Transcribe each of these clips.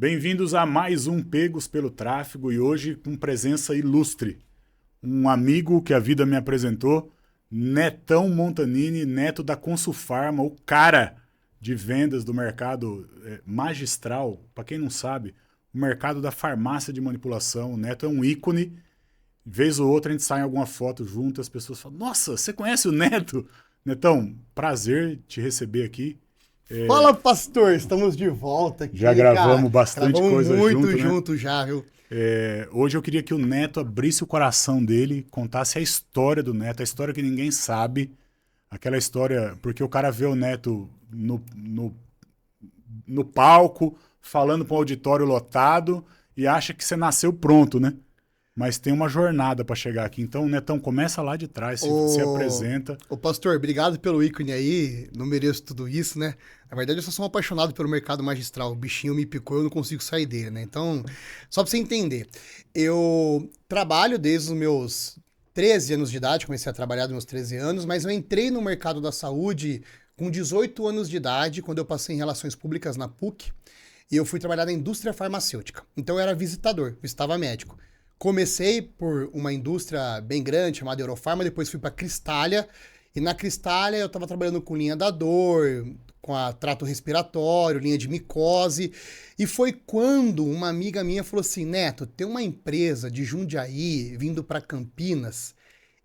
Bem-vindos a mais um Pegos pelo Tráfego e hoje com presença ilustre. Um amigo que a vida me apresentou, Netão Montanini, neto da Consulfarma, o cara de vendas do mercado magistral. Para quem não sabe, o mercado da farmácia de manipulação. O Neto é um ícone. Vez ou outra a gente sai em alguma foto junto, as pessoas falam: Nossa, você conhece o Neto? Netão, prazer te receber aqui. Fala, pastor, estamos de volta aqui. Já gravamos bastante coisa muito junto, né? já, viu? Hoje eu queria que o Neto abrisse o coração dele, contasse a história do Neto, a história que ninguém sabe, aquela história, porque o cara vê o Neto no palco, falando para um auditório lotado e acha que você nasceu pronto, né? Mas tem uma jornada para chegar aqui. Então, Netão, começa lá de trás, se apresenta. Ô, pastor, obrigado pelo ícone aí. Não mereço tudo isso, né? Na verdade, eu só sou um apaixonado pelo mercado magistral. O bichinho me picou, eu não consigo sair dele, né? Então, só para você entender, eu trabalho desde os meus 13 anos de idade, comecei a trabalhar dos meus 13 anos, mas eu entrei no mercado da saúde com 18 anos de idade, quando eu passei em Relações Públicas na PUC, e eu fui trabalhar na indústria farmacêutica. Então, eu era visitava médico. Comecei por uma indústria bem grande, chamada Eurofarma, depois fui para Cristália, e na Cristália eu estava trabalhando com linha da dor, com a trato respiratório, linha de micose, e foi quando uma amiga minha falou assim: Neto, tem uma empresa de Jundiaí vindo para Campinas,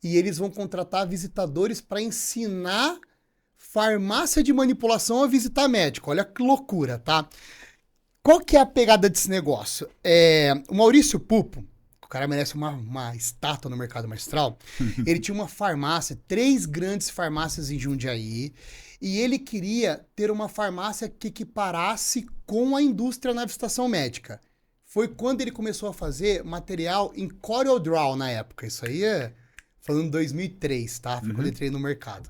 e eles vão contratar visitadores para ensinar farmácia de manipulação a visitar médico. Olha que loucura, tá? Qual que é a pegada desse negócio? O Maurício Pupo, o cara merece uma estátua no mercado magistral. Ele tinha uma farmácia, 3 grandes farmácias em Jundiaí, e ele queria ter uma farmácia que equiparasse com a indústria na visitação médica. Foi quando ele começou a fazer material em CorelDRAW na época. Isso aí é falando de 2003, tá? Foi quando eu entrei no mercado.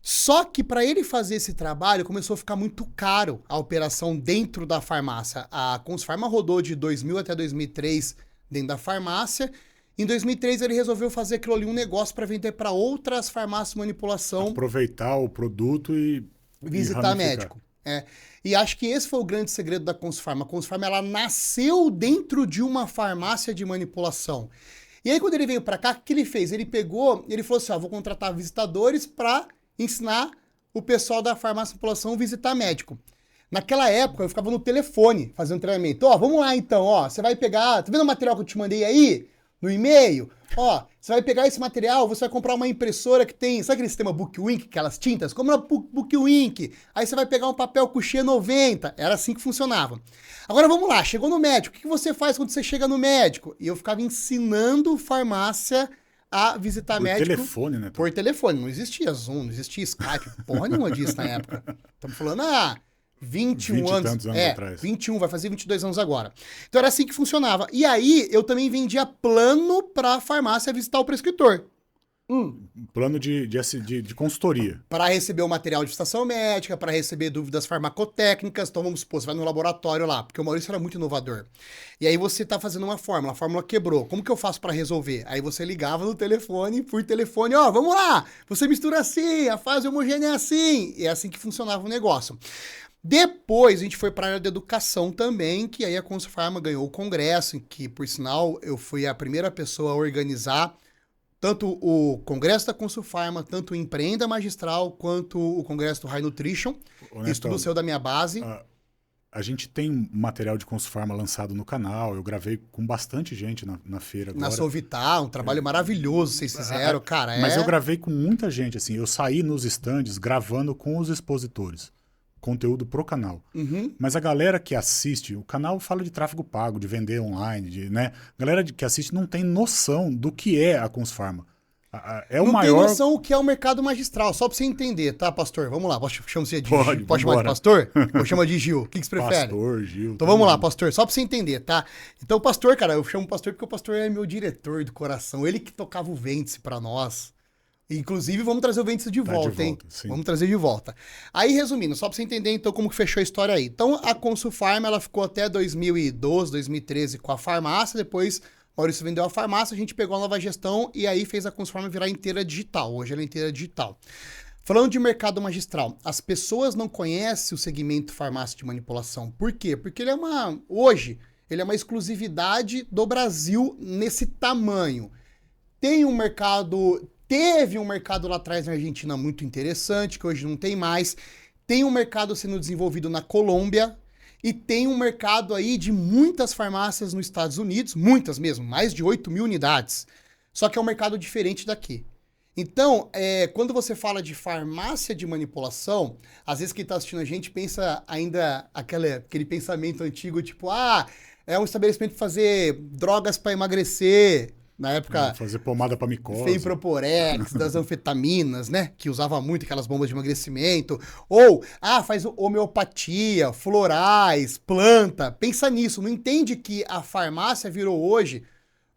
Só que para ele fazer esse trabalho, começou a ficar muito caro a operação dentro da farmácia. A Consulfarma rodou de 2000 até 2003 dentro da farmácia. Em 2003 ele resolveu fazer aquilo ali um negócio para vender para outras farmácias de manipulação. Aproveitar o produto e visitar médico. E acho que esse foi o grande segredo da Consulfarma. A Consulfarma, ela nasceu dentro de uma farmácia de manipulação. E aí quando ele veio para cá, o que ele fez? Ele falou assim: vou contratar visitadores para ensinar o pessoal da farmácia de manipulação a visitar médico. Naquela época, eu ficava no telefone fazendo treinamento. Vamos lá então, você vai pegar... Tá vendo o material que eu te mandei aí? No e-mail? Você vai pegar esse material, você vai comprar uma impressora que tem... Sabe aquele sistema Bookwink, aquelas tintas? Como é Bookwink. Aí você vai pegar um papel Couché 90. Era assim que funcionava. Agora vamos lá, chegou no médico. O que você faz quando você chega no médico? E eu ficava ensinando farmácia a visitar médico. Por telefone, né? Por telefone. Não existia Zoom, não existia Skype. Porra nenhuma disso na época. Estamos falando, 21 anos. Tantos anos atrás. 21, vai fazer 22 anos agora. Então era assim que funcionava. E aí eu também vendia plano para farmácia visitar o prescritor. Plano de consultoria. Para receber o material de visitação médica, para receber dúvidas farmacotécnicas. Então vamos supor, você vai no laboratório lá, porque o Maurício era muito inovador. E aí você tá fazendo uma fórmula, a fórmula quebrou. Como que eu faço para resolver? Aí você ligava no telefone, por telefone, vamos lá, você mistura assim, a fase homogênea é assim. E é assim que funcionava o negócio. Depois a gente foi para a área da educação também, que aí a Consulfarma ganhou o congresso, em que, por sinal, eu fui a primeira pessoa a organizar tanto o congresso da Consulfarma, tanto o Empreenda Magistral, quanto o congresso do High Nutrition. Isso tudo saiu da minha base. A gente tem material de Consulfarma lançado no canal, eu gravei com bastante gente na feira agora. Na Sovitar, um trabalho maravilhoso vocês fizeram, cara. Mas eu gravei com muita gente, assim, eu saí nos estandes gravando com os expositores. Conteúdo pro canal. Mas a galera que assiste, o canal fala de tráfego pago, de vender online, né? A galera que assiste não tem noção do que é a Consulfarma. Não tem noção o que é o mercado magistral, só pra você entender, tá, pastor? Vamos lá, posso chamar você de Gil? Pode chamar de pastor? Ou chama de Gil? O que você prefere? Pastor, Gil. Então vamos lá, pastor, só pra você entender, tá? Então o pastor, cara, eu chamo pastor porque o pastor é meu diretor do coração, ele que tocava o vértice pra nós. Inclusive, vamos trazer o vértice de volta, hein? Sim. Vamos trazer de volta. Aí, resumindo, só pra você entender, então, como que fechou a história aí. Então, a Consulfarma, ela ficou até 2012, 2013 com a farmácia, depois Maurício vendeu a farmácia, a gente pegou a nova gestão e aí fez a Consulfarma virar inteira digital. Hoje ela é inteira digital. Falando de mercado magistral, as pessoas não conhecem o segmento farmácia de manipulação. Por quê? Porque hoje, ele é uma exclusividade do Brasil nesse tamanho. Teve um mercado lá atrás na Argentina muito interessante, que hoje não tem mais. Tem um mercado sendo desenvolvido na Colômbia e tem um mercado aí de muitas farmácias nos Estados Unidos, muitas mesmo, mais de 8 mil unidades. Só que é um mercado diferente daqui. Então, quando você fala de farmácia de manipulação, às vezes quem está assistindo a gente pensa ainda aquele pensamento antigo, tipo, é um estabelecimento para fazer drogas para emagrecer. Na época... Fazer pomada para micose. Feiproporex, das anfetaminas, né? Que usava muito aquelas bombas de emagrecimento. Ou, faz homeopatia, florais, planta. Pensa nisso. Não entende que a farmácia virou hoje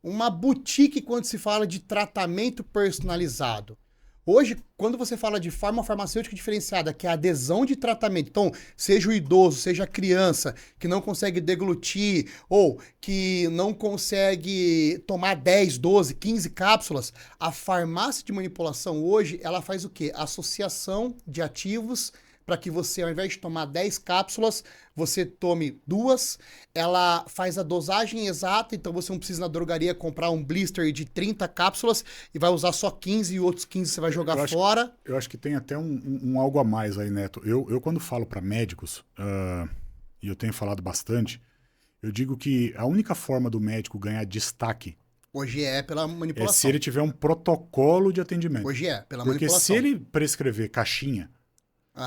uma boutique quando se fala de tratamento personalizado. Hoje, quando você fala de forma farmacêutica diferenciada, que é a adesão de tratamento, então, seja o idoso, seja a criança, que não consegue deglutir, ou que não consegue tomar 10, 12, 15 cápsulas, a farmácia de manipulação hoje, ela faz o quê? Associação de ativos para que você, ao invés de tomar 10 cápsulas, você tome 2. Ela faz a dosagem exata, então você não precisa ir na drogaria comprar um blister de 30 cápsulas e vai usar só 15 e outros 15 você vai jogar fora. Eu acho que tem até um algo a mais aí, Neto. Eu quando falo para médicos, e eu tenho falado bastante, eu digo que a única forma do médico ganhar destaque hoje é pela manipulação. Se ele tiver um protocolo de atendimento. Hoje é pela Porque manipulação. se ele prescrever caixinha,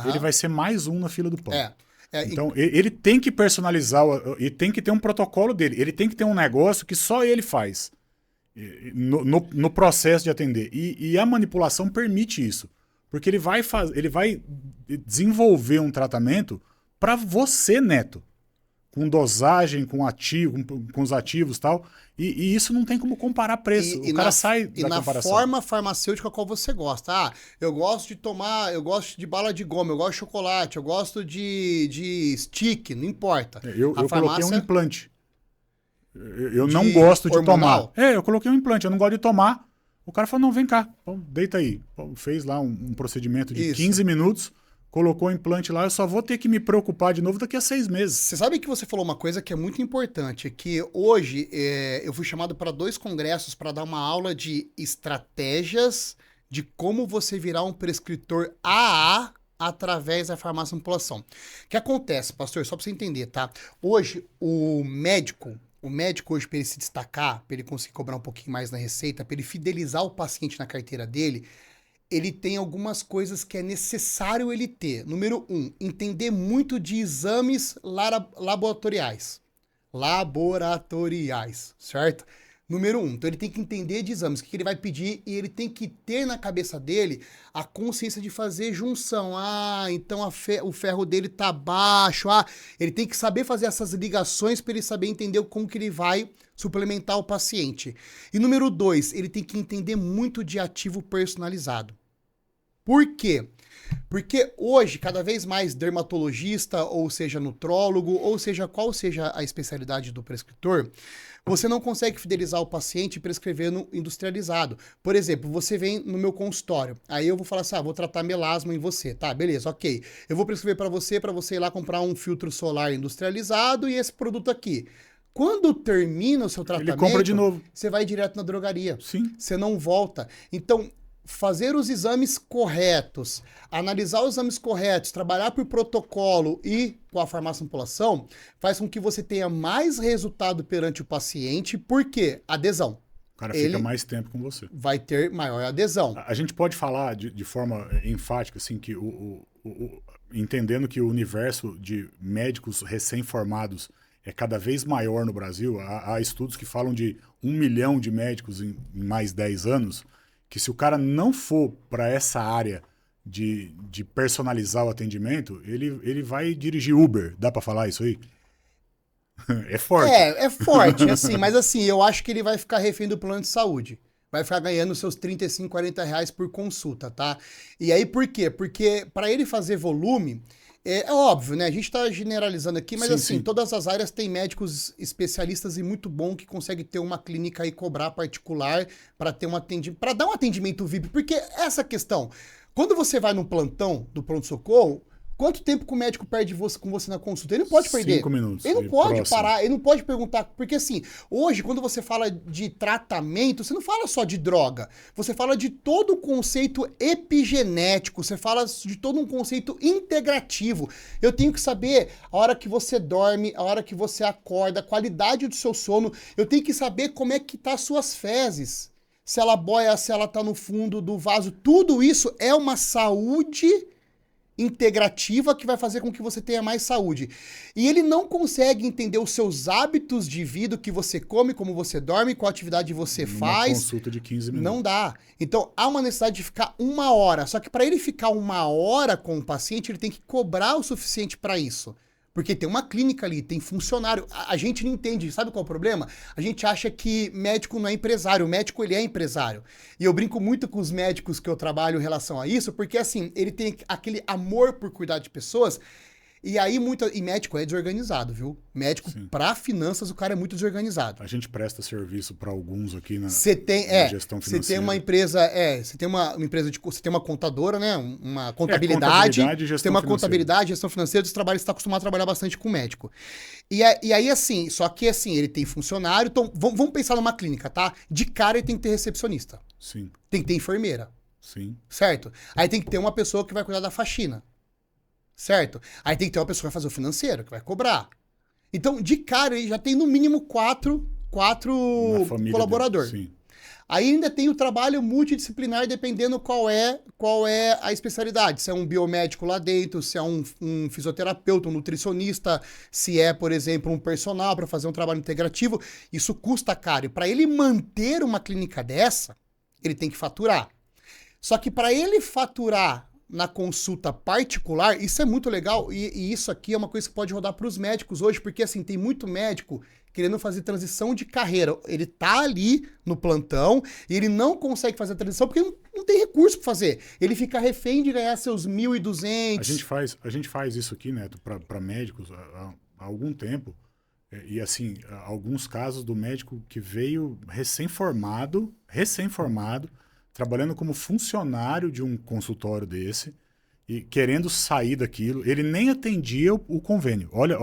ele vai ser mais um na fila do pão. Então, ele tem que personalizar e tem que ter um protocolo dele. Ele tem que ter um negócio que só ele faz no processo de atender. E a manipulação permite isso. Porque ele vai desenvolver um tratamento para você, Neto. Com dosagem, com os ativos e tal. E isso não tem como comparar preço. O cara sai da comparação. E na forma farmacêutica qual você gosta. Eu gosto de bala de goma, eu gosto de chocolate, eu gosto de stick, não importa. Eu coloquei um implante. Eu não gosto de tomar. Eu coloquei um implante, eu não gosto de tomar. O cara falou, não, vem cá, deita aí. Fez lá um procedimento de 15 minutos. Colocou o implante lá, eu só vou ter que me preocupar de novo daqui a 6 meses. Você sabe que você falou uma coisa que é muito importante, que hoje eu fui chamado para 2 congressos para dar uma aula de estratégias de como você virar um prescritor AA através da farmácia de manipulação. O que acontece, pastor, só para você entender, tá? Hoje, o médico hoje, para ele se destacar, para ele conseguir cobrar um pouquinho mais na receita, para ele fidelizar o paciente na carteira dele, ele tem algumas coisas que é necessário ele ter. Número 1, entender muito de exames laboratoriais. Certo? Número 1, então ele tem que entender de exames, o que ele vai pedir, e ele tem que ter na cabeça dele a consciência de fazer junção. Então o ferro dele tá baixo. Ele tem que saber fazer essas ligações para ele saber entender como que ele vai suplementar o paciente. E número 2, ele tem que entender muito de ativo personalizado. Por quê? Porque hoje, cada vez mais dermatologista, ou seja, nutrólogo, ou seja, qual seja a especialidade do prescritor, você não consegue fidelizar o paciente prescrevendo industrializado. Por exemplo, você vem no meu consultório, aí eu vou falar assim, vou tratar melasma em você, tá, beleza, ok. Eu vou prescrever para você ir lá comprar um filtro solar industrializado e esse produto aqui. Quando termina o seu tratamento, ele compra de novo. Você vai direto na drogaria. Sim. Você não volta. Então, fazer os exames corretos, analisar os exames corretos, trabalhar por protocolo e com a farmácia de manipulação, faz com que você tenha mais resultado perante o paciente. Por quê? Adesão. O cara fica mais tempo com você. Vai ter maior adesão. A gente pode falar de forma enfática, assim, que entendendo que o universo de médicos recém-formados é cada vez maior no Brasil. Há estudos que falam de 1 milhão de médicos em mais 10 anos, que se o cara não for para essa área de personalizar o atendimento, ele vai dirigir Uber. Dá para falar isso aí? É forte. É forte, assim, mas assim, eu acho que ele vai ficar refém do plano de saúde. Vai ficar ganhando seus 35, 40 reais por consulta, tá? E aí por quê? Porque para ele fazer volume, é óbvio, né? A gente tá generalizando aqui, mas sim. Todas as áreas têm médicos especialistas e muito bom que conseguem ter uma clínica e cobrar particular para ter para dar um atendimento VIP. Porque essa questão, Quando você vai no plantão do pronto-socorro, quanto tempo que o médico perde com você na consulta? Ele não pode perder. 5 minutos. Ele não pode próximo. parar, ele não pode perguntar. Porque assim, hoje, quando você fala de tratamento, você não fala só de droga. Você fala de todo o conceito epigenético, você fala de todo um conceito integrativo. Eu tenho que saber a hora que você dorme, a hora que você acorda, a qualidade do seu sono. Eu tenho que saber como é que tá as suas fezes. Se ela boia, se ela tá no fundo do vaso. Tudo isso é uma saúde integrativa que vai fazer com que você tenha mais saúde. E ele não consegue entender os seus hábitos de vida, o que você come, como você dorme, qual atividade você faz. Uma consulta de 15 minutos. Não dá. Então, há uma necessidade de ficar 1 hora. Só que para ele ficar 1 hora com o paciente, ele tem que cobrar o suficiente para isso. Porque tem uma clínica ali, tem funcionário. A gente não entende. Sabe qual é o problema? A gente acha que médico não é empresário. O médico, ele é empresário. E eu brinco muito com os médicos que eu trabalho em relação a isso, porque, assim, ele tem aquele amor por cuidar de pessoas. E aí, e médico é desorganizado, viu? Médico, para finanças, o cara é muito desorganizado. A gente presta serviço para alguns aqui na, na gestão financeira. Você tem uma empresa, você tem uma empresa você tem uma contadora, né? Uma contabilidade. Você tem uma contabilidade, gestão financeira, dos trabalhos, você está acostumado a trabalhar bastante com médico. E aí, assim, só que assim, ele tem funcionário, então vamos pensar numa clínica, tá? De cara ele tem que ter recepcionista. Sim. Tem que ter enfermeira. Sim. Certo? Aí tem que ter uma pessoa que vai cuidar da faxina. Certo? Aí tem que ter uma pessoa que vai fazer o financeiro, que vai cobrar. Então, de cara, ele já tem no mínimo quatro colaboradores. Sim. Aí ainda tem o trabalho multidisciplinar, dependendo qual é a especialidade. Se é um biomédico lá dentro, se é um fisioterapeuta, um nutricionista, se é, por exemplo, um personal para fazer um trabalho integrativo. Isso custa caro. E para ele manter uma clínica dessa, ele tem que faturar. Só que para ele faturar na consulta particular, isso é muito legal e isso aqui é uma coisa que pode rodar para os médicos hoje, porque assim, tem muito médico querendo fazer transição de carreira. Ele tá ali no plantão e ele não consegue fazer a transição porque não tem recurso para fazer. Ele fica refém de ganhar seus 1.200. A gente faz isso aqui, Neto, para médicos há algum tempo. E assim, alguns casos do médico que veio recém-formado, trabalhando como funcionário de um consultório desse e querendo sair daquilo. Ele nem atendia o convênio. Olha,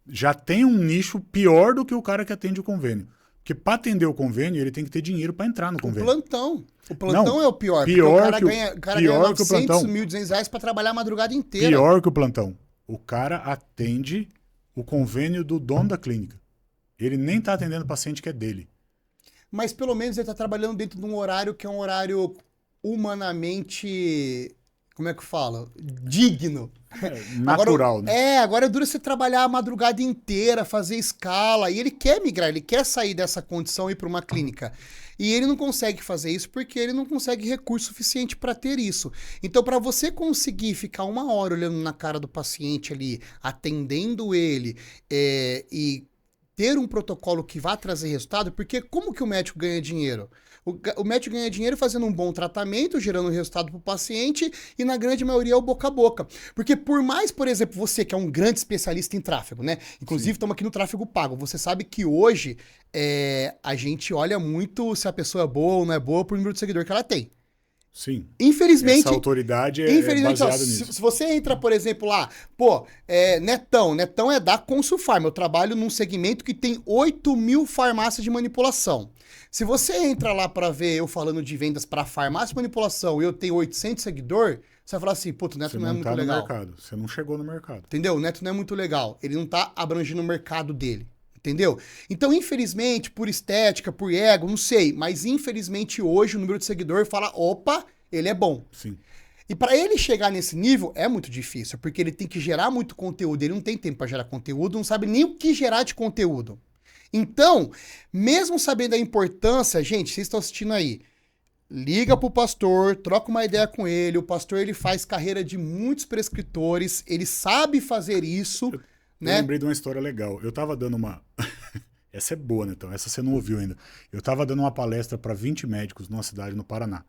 já tem um nicho pior do que o cara que atende o convênio. Porque para atender o convênio, ele tem que ter dinheiro para entrar no convênio. O plantão é o pior. Pior o cara ganha 900, 1.200 reais para trabalhar a madrugada inteira. Pior que o plantão. O cara atende o convênio do dono da clínica. Ele nem está atendendo o paciente que é dele. Mas pelo menos ele está trabalhando dentro de um horário que é um horário humanamente, como é que fala? Digno. Natural, agora, né? Agora é duro você trabalhar a madrugada inteira, fazer escala. E ele quer migrar, ele quer sair dessa condição e ir para uma clínica. E ele não consegue fazer isso porque ele não consegue recurso suficiente para ter isso. Então, para você conseguir ficar 1 hora olhando na cara do paciente ali, atendendo ele e ter um protocolo que vá trazer resultado, porque como que o médico ganha dinheiro? O médico ganha dinheiro fazendo um bom tratamento, gerando resultado para o paciente, e na grande maioria é o boca a boca. Porque por mais, por exemplo, você que é um grande especialista em tráfego, né? Inclusive, estamos aqui no tráfego pago. Você sabe que hoje a gente olha muito se a pessoa é boa ou não é boa por número de seguidor que ela tem. Sim. Infelizmente. Essa autoridade é baseada nisso. Se você entra, por exemplo, lá, Netão é da Consulfarma. Eu trabalho num segmento que tem 8.000 farmácias de manipulação. Se você entra lá para ver eu falando de vendas para farmácia de manipulação e eu tenho 800 seguidores, você vai falar assim, puto, o Neto não é muito legal. Você não chegou no mercado. Entendeu? O Neto não é muito legal. Ele não tá abrangendo o mercado dele. Entendeu? Então, infelizmente, por estética, por ego, não sei, mas infelizmente hoje o número de seguidor fala, opa, ele é bom. Sim. E para ele chegar nesse nível é muito difícil, porque ele tem que gerar muito conteúdo, ele não tem tempo para gerar conteúdo, não sabe nem o que gerar de conteúdo. Então, mesmo sabendo a importância, gente, vocês estão assistindo aí, liga pro pastor, troca uma ideia com ele, o pastor ele faz carreira de muitos prescritores, ele sabe fazer isso. Eu lembrei de uma história legal. Eu tava dando uma... Essa é boa, né? Então, essa você não ouviu ainda. Eu tava dando uma palestra para 20 médicos numa cidade no Paraná.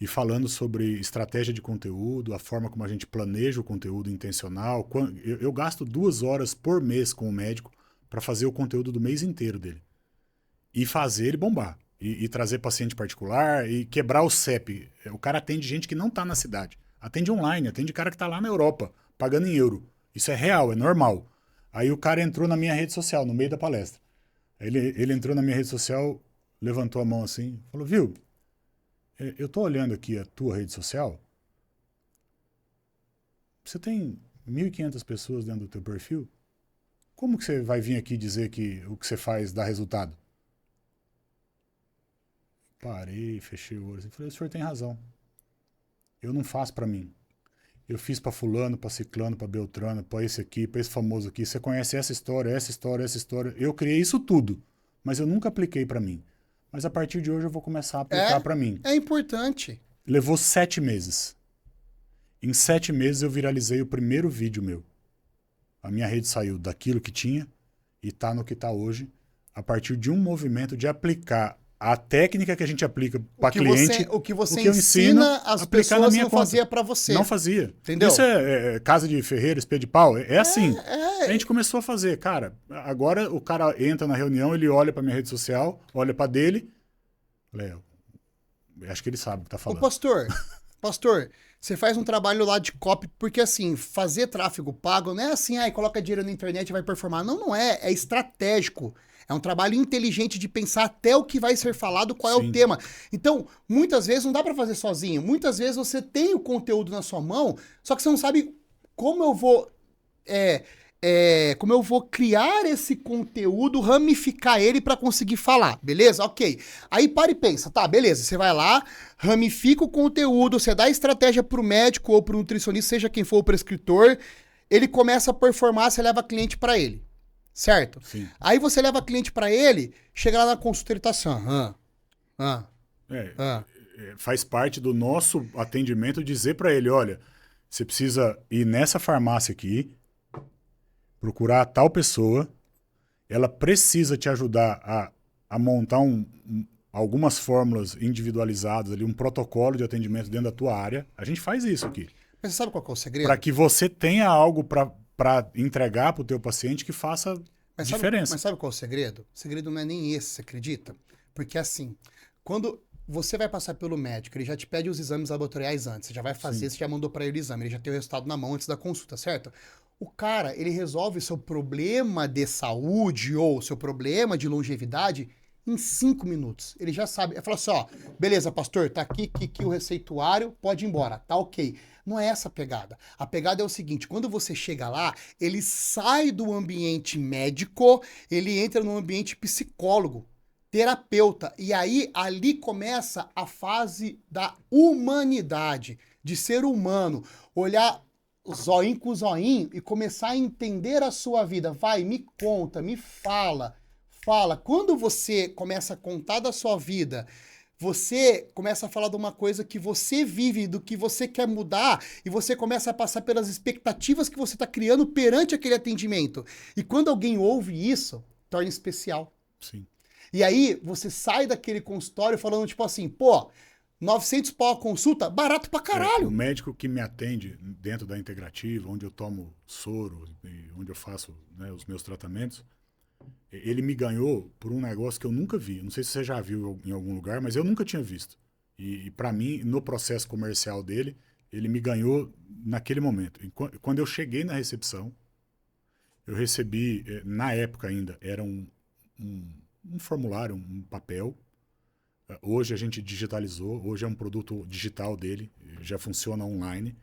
E falando sobre estratégia de conteúdo, a forma como a gente planeja o conteúdo intencional. Eu gasto 2 horas por mês com o médico para fazer o conteúdo do mês inteiro dele. E fazer ele bombar. e trazer paciente particular e quebrar o CEP. O cara atende gente que não está na cidade. Atende online, atende cara que está lá na Europa, pagando em euro. Isso é real, é normal. Aí o cara entrou na minha rede social, no meio da palestra. Ele entrou na minha rede social, levantou a mão assim, falou, viu, eu tô olhando aqui a tua rede social, você tem 1.500 pessoas dentro do teu perfil, como que você vai vir aqui dizer que o que você faz dá resultado? Parei, fechei o olho e falei, o senhor tem razão. Eu não faço para mim. Eu fiz para fulano, para ciclano, para beltrano, para esse aqui, para esse famoso aqui. Você conhece essa história, essa história, essa história. Eu criei isso tudo, mas eu nunca apliquei para mim. Mas a partir de hoje eu vou começar a aplicar para mim. É importante. Levou 7 meses. Em 7 meses eu viralizei o primeiro vídeo meu. A minha rede saiu daquilo que tinha e tá no que tá hoje, a partir de um movimento de aplicar a técnica que a gente aplica para cliente. O que você ensina as pessoas não fazia para você. Não fazia. Entendeu? Isso é casa de ferreiro, espelho de pau. É assim. A gente começou a fazer. Cara, agora o cara entra na reunião, ele olha para minha rede social, olha para dele. Léo, acho que ele sabe o que tá falando. Ô, pastor, você faz um trabalho lá de copy, porque assim, fazer tráfego pago não é assim, coloca dinheiro na internet e vai performar. Não, não é. É estratégico. É um trabalho inteligente de pensar até o que vai ser falado, qual é o tema. Então, muitas vezes não dá para fazer sozinho. Muitas vezes você tem o conteúdo na sua mão, só que você não sabe como eu vou criar esse conteúdo, ramificar ele para conseguir falar, beleza? Ok. Aí para e pensa, tá, beleza, você vai lá, ramifica o conteúdo, você dá estratégia pro médico ou pro nutricionista, seja quem for o prescritor, ele começa a performar, você leva cliente para ele. Certo? Sim. Aí você leva cliente para ele, chega lá na consulta, ele tá assim, faz parte do nosso atendimento dizer para ele, olha, você precisa ir nessa farmácia aqui, procurar tal pessoa, ela precisa te ajudar a montar algumas fórmulas individualizadas ali, um protocolo de atendimento dentro da tua área. A gente faz isso aqui. Mas você sabe qual é o segredo? Para que você tenha algo para entregar para o teu paciente que faça diferença. Mas sabe qual é o segredo? O segredo não é nem esse, você acredita? Porque assim, quando você vai passar pelo médico, ele já te pede os exames laboratoriais antes, você já vai fazer, você já mandou para ele o exame, ele já tem o resultado na mão antes da consulta, certo? O cara, ele resolve seu problema de saúde ou seu problema de longevidade em 5 minutos. Ele já sabe. Ele fala assim, ó, beleza, pastor, tá aqui o receituário, pode ir embora, tá ok. Não é essa a pegada. A pegada é o seguinte, quando você chega lá, ele sai do ambiente médico, ele entra no ambiente psicólogo, terapeuta, e aí ali começa a fase da humanidade, de ser humano, olhar zoinho com zoinho e começar a entender a sua vida. Vai, me conta, me fala. Quando você começa a contar da sua vida, você começa a falar de uma coisa que você vive, do que você quer mudar, e você começa a passar pelas expectativas que você está criando perante aquele atendimento. E quando alguém ouve isso, torna especial. Sim. E aí você sai daquele consultório falando tipo assim, pô, 900 pau a consulta, barato pra caralho. O médico que me atende dentro da integrativa, onde eu tomo soro, e onde eu faço, né, os meus tratamentos, ele me ganhou por um negócio que eu nunca vi. Não sei se você já viu em algum lugar, mas eu nunca tinha visto. E para mim, no processo comercial dele, ele me ganhou naquele momento. Quando eu cheguei na recepção, eu recebi, na época ainda, era um formulário, um papel. Hoje a gente digitalizou, hoje é um produto digital dele, já funciona online.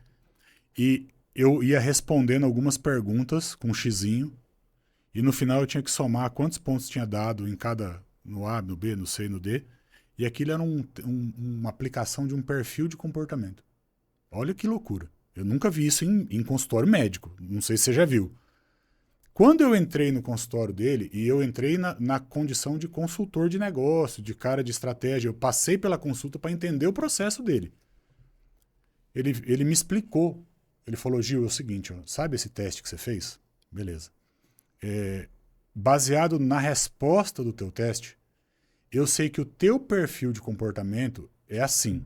E eu ia respondendo algumas perguntas com um xizinho, e no final eu tinha que somar quantos pontos tinha dado em cada, no A, no B, no C e no D, e aquilo era uma aplicação de um perfil de comportamento. Olha que loucura. Eu nunca vi isso em consultório médico, não sei se você já viu. Quando eu entrei no consultório dele, e eu entrei na condição de consultor de negócio, de cara de estratégia, eu passei pela consulta para entender o processo dele. Ele me explicou. Ele falou, Gil, é o seguinte, ó, sabe esse teste que você fez? Beleza. Baseado na resposta do teu teste, eu sei que o teu perfil de comportamento é assim.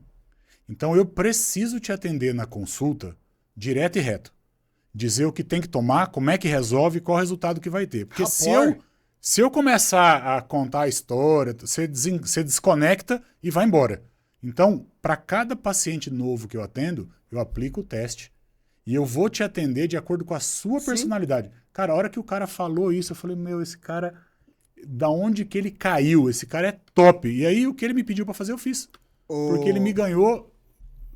Então eu preciso te atender na consulta direto e reto. Dizer o que tem que tomar, como é que resolve, qual o resultado que vai ter. Porque Se eu começar a contar a história, você desconecta e vai embora. Então, para cada paciente novo que eu atendo, eu aplico o teste. E eu vou te atender de acordo com a sua personalidade. Cara, a hora que o cara falou isso, eu falei, meu, esse cara, da onde que ele caiu? Esse cara é top. E aí, o que ele me pediu para fazer, eu fiz. Porque ele me ganhou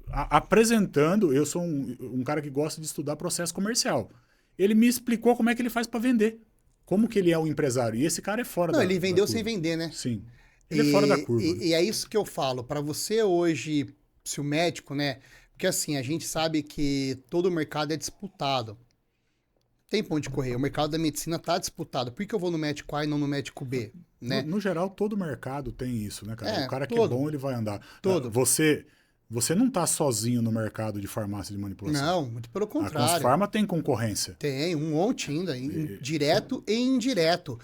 apresentando. Eu sou um cara que gosta de estudar processo comercial. Ele me explicou como é que ele faz para vender. Como que ele é o empresário. E esse cara é fora Não, ele vendeu sem vender, né? Sim. Ele é fora da curva. E é isso que eu falo. Para você hoje, se o médico, né? Porque assim, a gente sabe que todo o mercado é disputado. Tem pra onde correr. O mercado da medicina tá disputado. Por que eu vou no médico A e não no médico B? Né? No geral, todo mercado tem isso, né, cara? O cara que é todo. bom, ele vai andar. Todo. Você não tá sozinho no mercado de farmácia de manipulação. Não, muito pelo A contrário. Consufarma tem concorrência. Tem, um monte ainda, direto e indireto.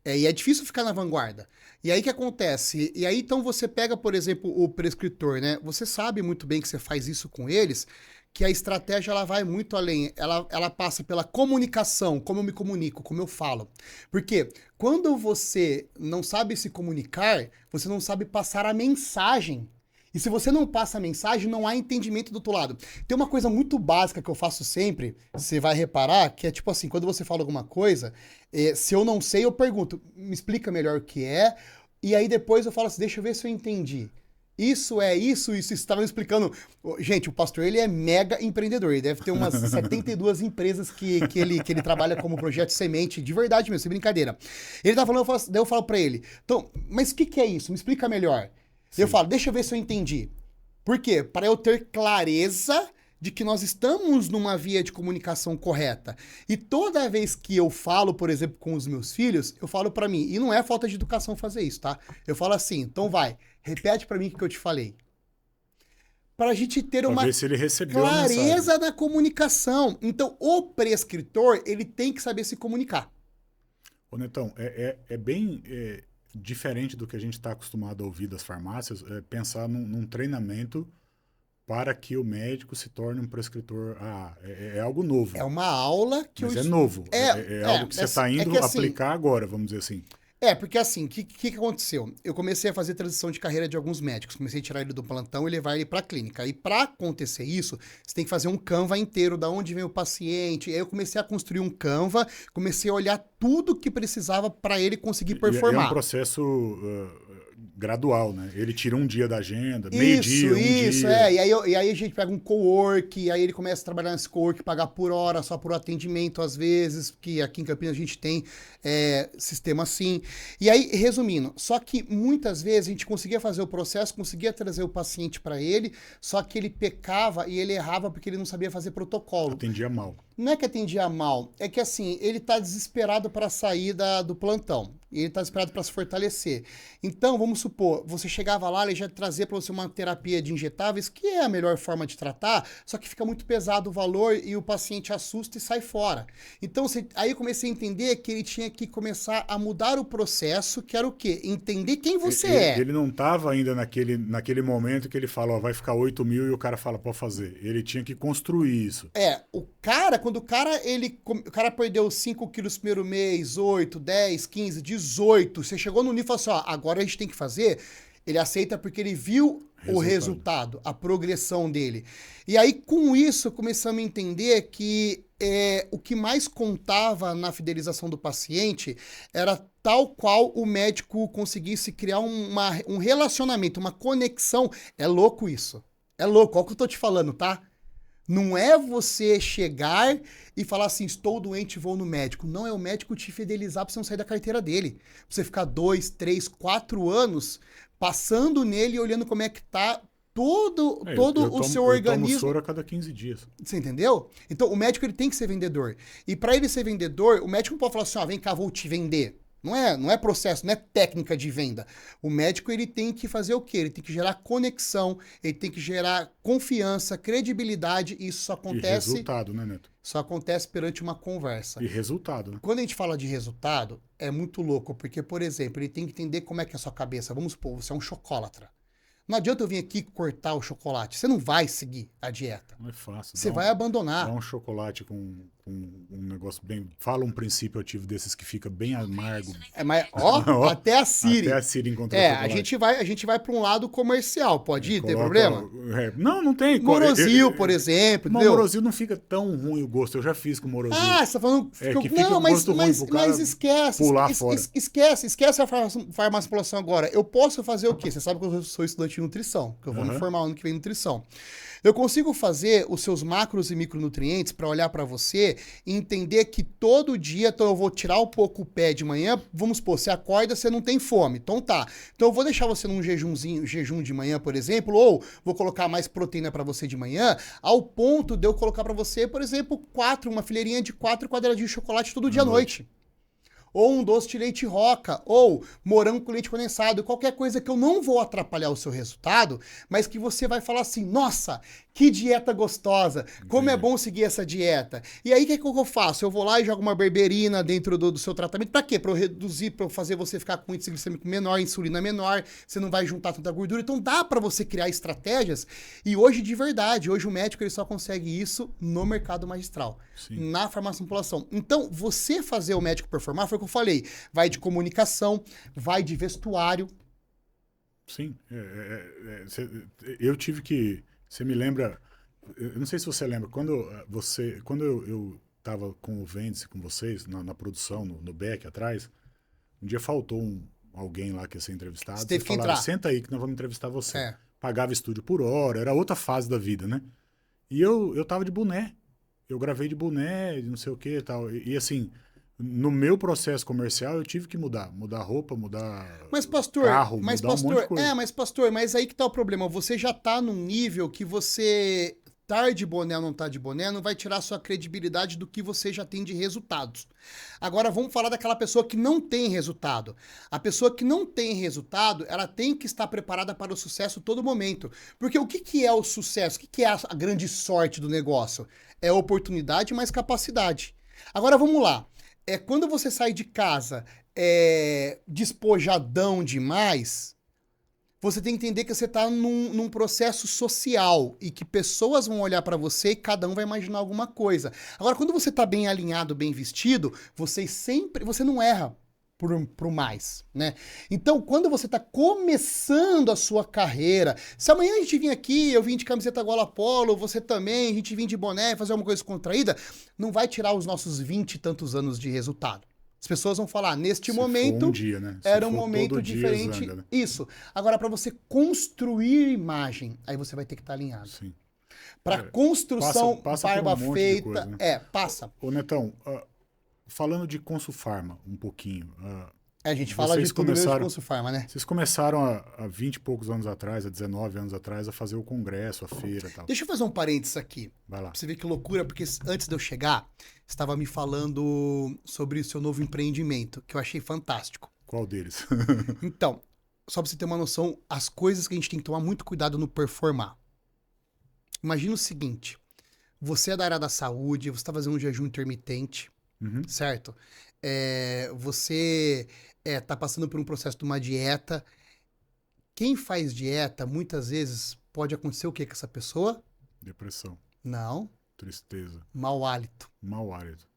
E é difícil ficar na vanguarda. E aí o que acontece? E aí então você pega, por exemplo, o prescritor, né? Você sabe muito bem que você faz isso com eles, que a estratégia ela vai muito além. Ela passa pela comunicação, como eu me comunico, como eu falo. Porque quando você não sabe se comunicar, você não sabe passar a mensagem. E se você não passa a mensagem, não há entendimento do outro lado. Tem uma coisa muito básica que eu faço sempre, você vai reparar, que é tipo assim, quando você fala alguma coisa, se eu não sei, eu pergunto, me explica melhor o que é, e aí depois eu falo assim, deixa eu ver se eu entendi. Isso é isso, isso estava me explicando. Gente, o pastor, ele é mega empreendedor, ele deve ter umas 72 empresas que ele trabalha como projeto semente, de verdade mesmo, sem brincadeira. Ele tá falando, daí eu falo pra ele, então, mas o que é isso? Me explica melhor. Sim. Eu falo, deixa eu ver se eu entendi. Por quê? Para eu ter clareza de que nós estamos numa via de comunicação correta. E toda vez que eu falo, por exemplo, com os meus filhos, eu falo para mim, e não é falta de educação fazer isso, tá? Eu falo assim, então vai, repete para mim o que eu te falei. Para a gente ter uma ver se ele recebeu clareza na comunicação. Então, o prescritor, ele tem que saber se comunicar. Ô, Netão, é bem... diferente do que a gente está acostumado a ouvir das farmácias, pensar num treinamento para que o médico se torne um prescritor. É algo novo. É uma aula que Mas é novo. É algo que você está indo aplicar agora, vamos dizer assim. Porque assim, o que aconteceu? Eu comecei a fazer transição de carreira de alguns médicos. Comecei a tirar ele do plantão e levar ele para a clínica. E para acontecer isso, você tem que fazer um Canva inteiro, da onde vem o paciente. E aí eu comecei a construir um Canva, comecei a olhar tudo que precisava para ele conseguir performar. É um processo gradual, né? Ele tira um dia da agenda, meio-dia, um Isso, dia. E aí a gente pega um cowork, e aí ele começa a trabalhar nesse cowork, pagar por hora, só por atendimento às vezes, que aqui em Campinas a gente tem sistema assim. E aí, resumindo, só que muitas vezes a gente conseguia fazer o processo, conseguia trazer o paciente para ele, só que ele pecava e ele errava porque ele não sabia fazer protocolo. Atendia mal. Não é que atendia mal, é que assim, ele tá desesperado para sair do plantão. E ele tá desesperado para se fortalecer. Então, vamos supor, você chegava lá, ele já trazia para você uma terapia de injetáveis, que é a melhor forma de tratar, só que fica muito pesado o valor e o paciente assusta e sai fora. Então, aí eu comecei a entender que ele tinha que começar a mudar o processo, que era o quê? Entender quem você é. Ele não estava ainda naquele momento que ele fala, ó, vai ficar 8 mil e o cara fala, pode fazer. Ele tinha que construir isso. Quando o cara perdeu 5 quilos no primeiro mês, 8, 10, 15, 18, você chegou no nível e falou assim, ó, agora a gente tem que fazer, ele aceita porque ele viu o resultado, a progressão dele. E aí, com isso, começamos a entender que o que mais contava na fidelização do paciente era tal qual o médico conseguisse criar um relacionamento, uma conexão. É louco isso. É louco, olha o que eu tô te falando, tá? Não é você chegar e falar assim, estou doente, vou no médico. Não, é o médico te fidelizar para você não sair da carteira dele. Pra você ficar 2, 3, 4 anos passando nele e olhando como é que tá todo o seu organismo. Eu tomo soro a cada 15 dias. Você entendeu? Então, o médico ele tem que ser vendedor. E para ele ser vendedor, o médico não pode falar assim, ó, vem cá, vou te vender. Não é processo, não é técnica de venda. O médico ele tem que fazer o quê? Ele tem que gerar conexão, ele tem que gerar confiança, credibilidade, e isso só acontece... E resultado, né, Neto? Só acontece perante uma conversa. E resultado, né? Quando a gente fala de resultado, é muito louco, porque, por exemplo, ele tem que entender como é que é a sua cabeça. Vamos supor, você é um chocólatra. Não adianta eu vir aqui cortar o chocolate. Você não vai seguir a dieta. Não é fácil. Você vai abandonar. Dá um chocolate com um negócio bem... Fala um princípio ativo desses que fica bem amargo. Mas, ó, até a Siri. Até a Siri encontrou a gente vai para um lado comercial, pode ir, tem coloca, problema? Não tem. Morosil, por exemplo, mas o Morosil não fica tão ruim o gosto, eu já fiz com o Morosil. Ah, você tá falando... que fica não, mas esquece. Esquece a farmácia agora. Eu posso fazer o quê? Você sabe que eu sou estudante de nutrição, que eu vou me formar ano que vem em nutrição. Eu consigo fazer os seus macros e micronutrientes para olhar para você e entender que todo dia, então eu vou tirar um pouco o pé de manhã, vamos supor, você acorda, você não tem fome, então tá. Então eu vou deixar você num jejum de manhã, por exemplo, ou vou colocar mais proteína para você de manhã, ao ponto de eu colocar para você, por exemplo, uma fileirinha de 4 quadradinhos de chocolate todo dia à noite. Ou um doce de leite roca, ou morango com leite condensado, qualquer coisa que eu não vou atrapalhar o seu resultado, mas que você vai falar assim, nossa, que dieta gostosa, como é bom seguir essa dieta. E aí o que eu faço? Eu vou lá e jogo uma berberina dentro do seu tratamento, pra quê? Pra eu reduzir, pra eu fazer você ficar com índice glicêmico menor, insulina menor, você não vai juntar tanta gordura, então dá pra você criar estratégias, e hoje de verdade, hoje o médico ele só consegue isso no mercado magistral, na farmácia manipulação. Então, você fazer o médico performar foi o que eu falei, vai de comunicação, vai de vestuário. Sim, eu tive que... Você me lembra... Eu não sei se você lembra, quando eu estava com o Vêndice, com vocês, na produção, no back atrás, um dia faltou alguém lá que ia ser entrevistado. Você teve que entrar. Senta aí que nós vamos entrevistar você. Pagava estúdio por hora, era outra fase da vida, né? E eu tava de boné. Eu gravei de boné, não sei o que e tal. E assim... No meu processo comercial, eu tive que mudar roupa, mudar carro, mudar um monte de coisa. Mas aí que tá o problema. Você já tá num nível que você estar de boné ou não estar de boné não vai tirar sua credibilidade do que você já tem de resultados. Agora vamos falar daquela pessoa que não tem resultado. A pessoa que não tem resultado, ela tem que estar preparada para o sucesso todo momento. Porque o que é o sucesso? O que é a grande sorte do negócio? É oportunidade mais capacidade. Agora vamos lá. Quando você sai de casa despojadão demais, você tem que entender que você está num processo social e que pessoas vão olhar para você e cada um vai imaginar alguma coisa. Agora, quando você está bem alinhado, bem vestido, você não erra pro mais, né? Então, quando você está começando a sua carreira, se amanhã a gente vir aqui, eu vim de camiseta gola polo, você também, a gente vir de boné, fazer alguma coisa contraída, não vai tirar os nossos 20 e tantos anos de resultado. As pessoas vão falar, neste momento, dia, né? era um momento diferente. Dia, né? Isso. Agora, para você construir imagem, aí você vai ter que estar alinhado. Sim. Para construção, passa barba por um monte feita, de coisa, né? Passa. Ô, Netão, falando de Consulfarma um pouquinho. A gente fala de tudo mesmo de Consulfarma, né? Vocês começaram há 20 e poucos anos atrás, há 19 anos atrás, a fazer o congresso, a feira e tal. Deixa eu fazer um parênteses aqui. Vai lá. Pra você ver que loucura, porque antes de eu chegar, você estava me falando sobre o seu novo empreendimento, que eu achei fantástico. Qual deles? Então, só pra você ter uma noção, as coisas que a gente tem que tomar muito cuidado no performar. Imagina o seguinte, você é da área da saúde, você está fazendo um jejum intermitente, certo? Você tá passando por um processo de uma dieta. Quem faz dieta, muitas vezes, pode acontecer o que com essa pessoa? Depressão. Não. Tristeza. Mau hálito. Mau hálito.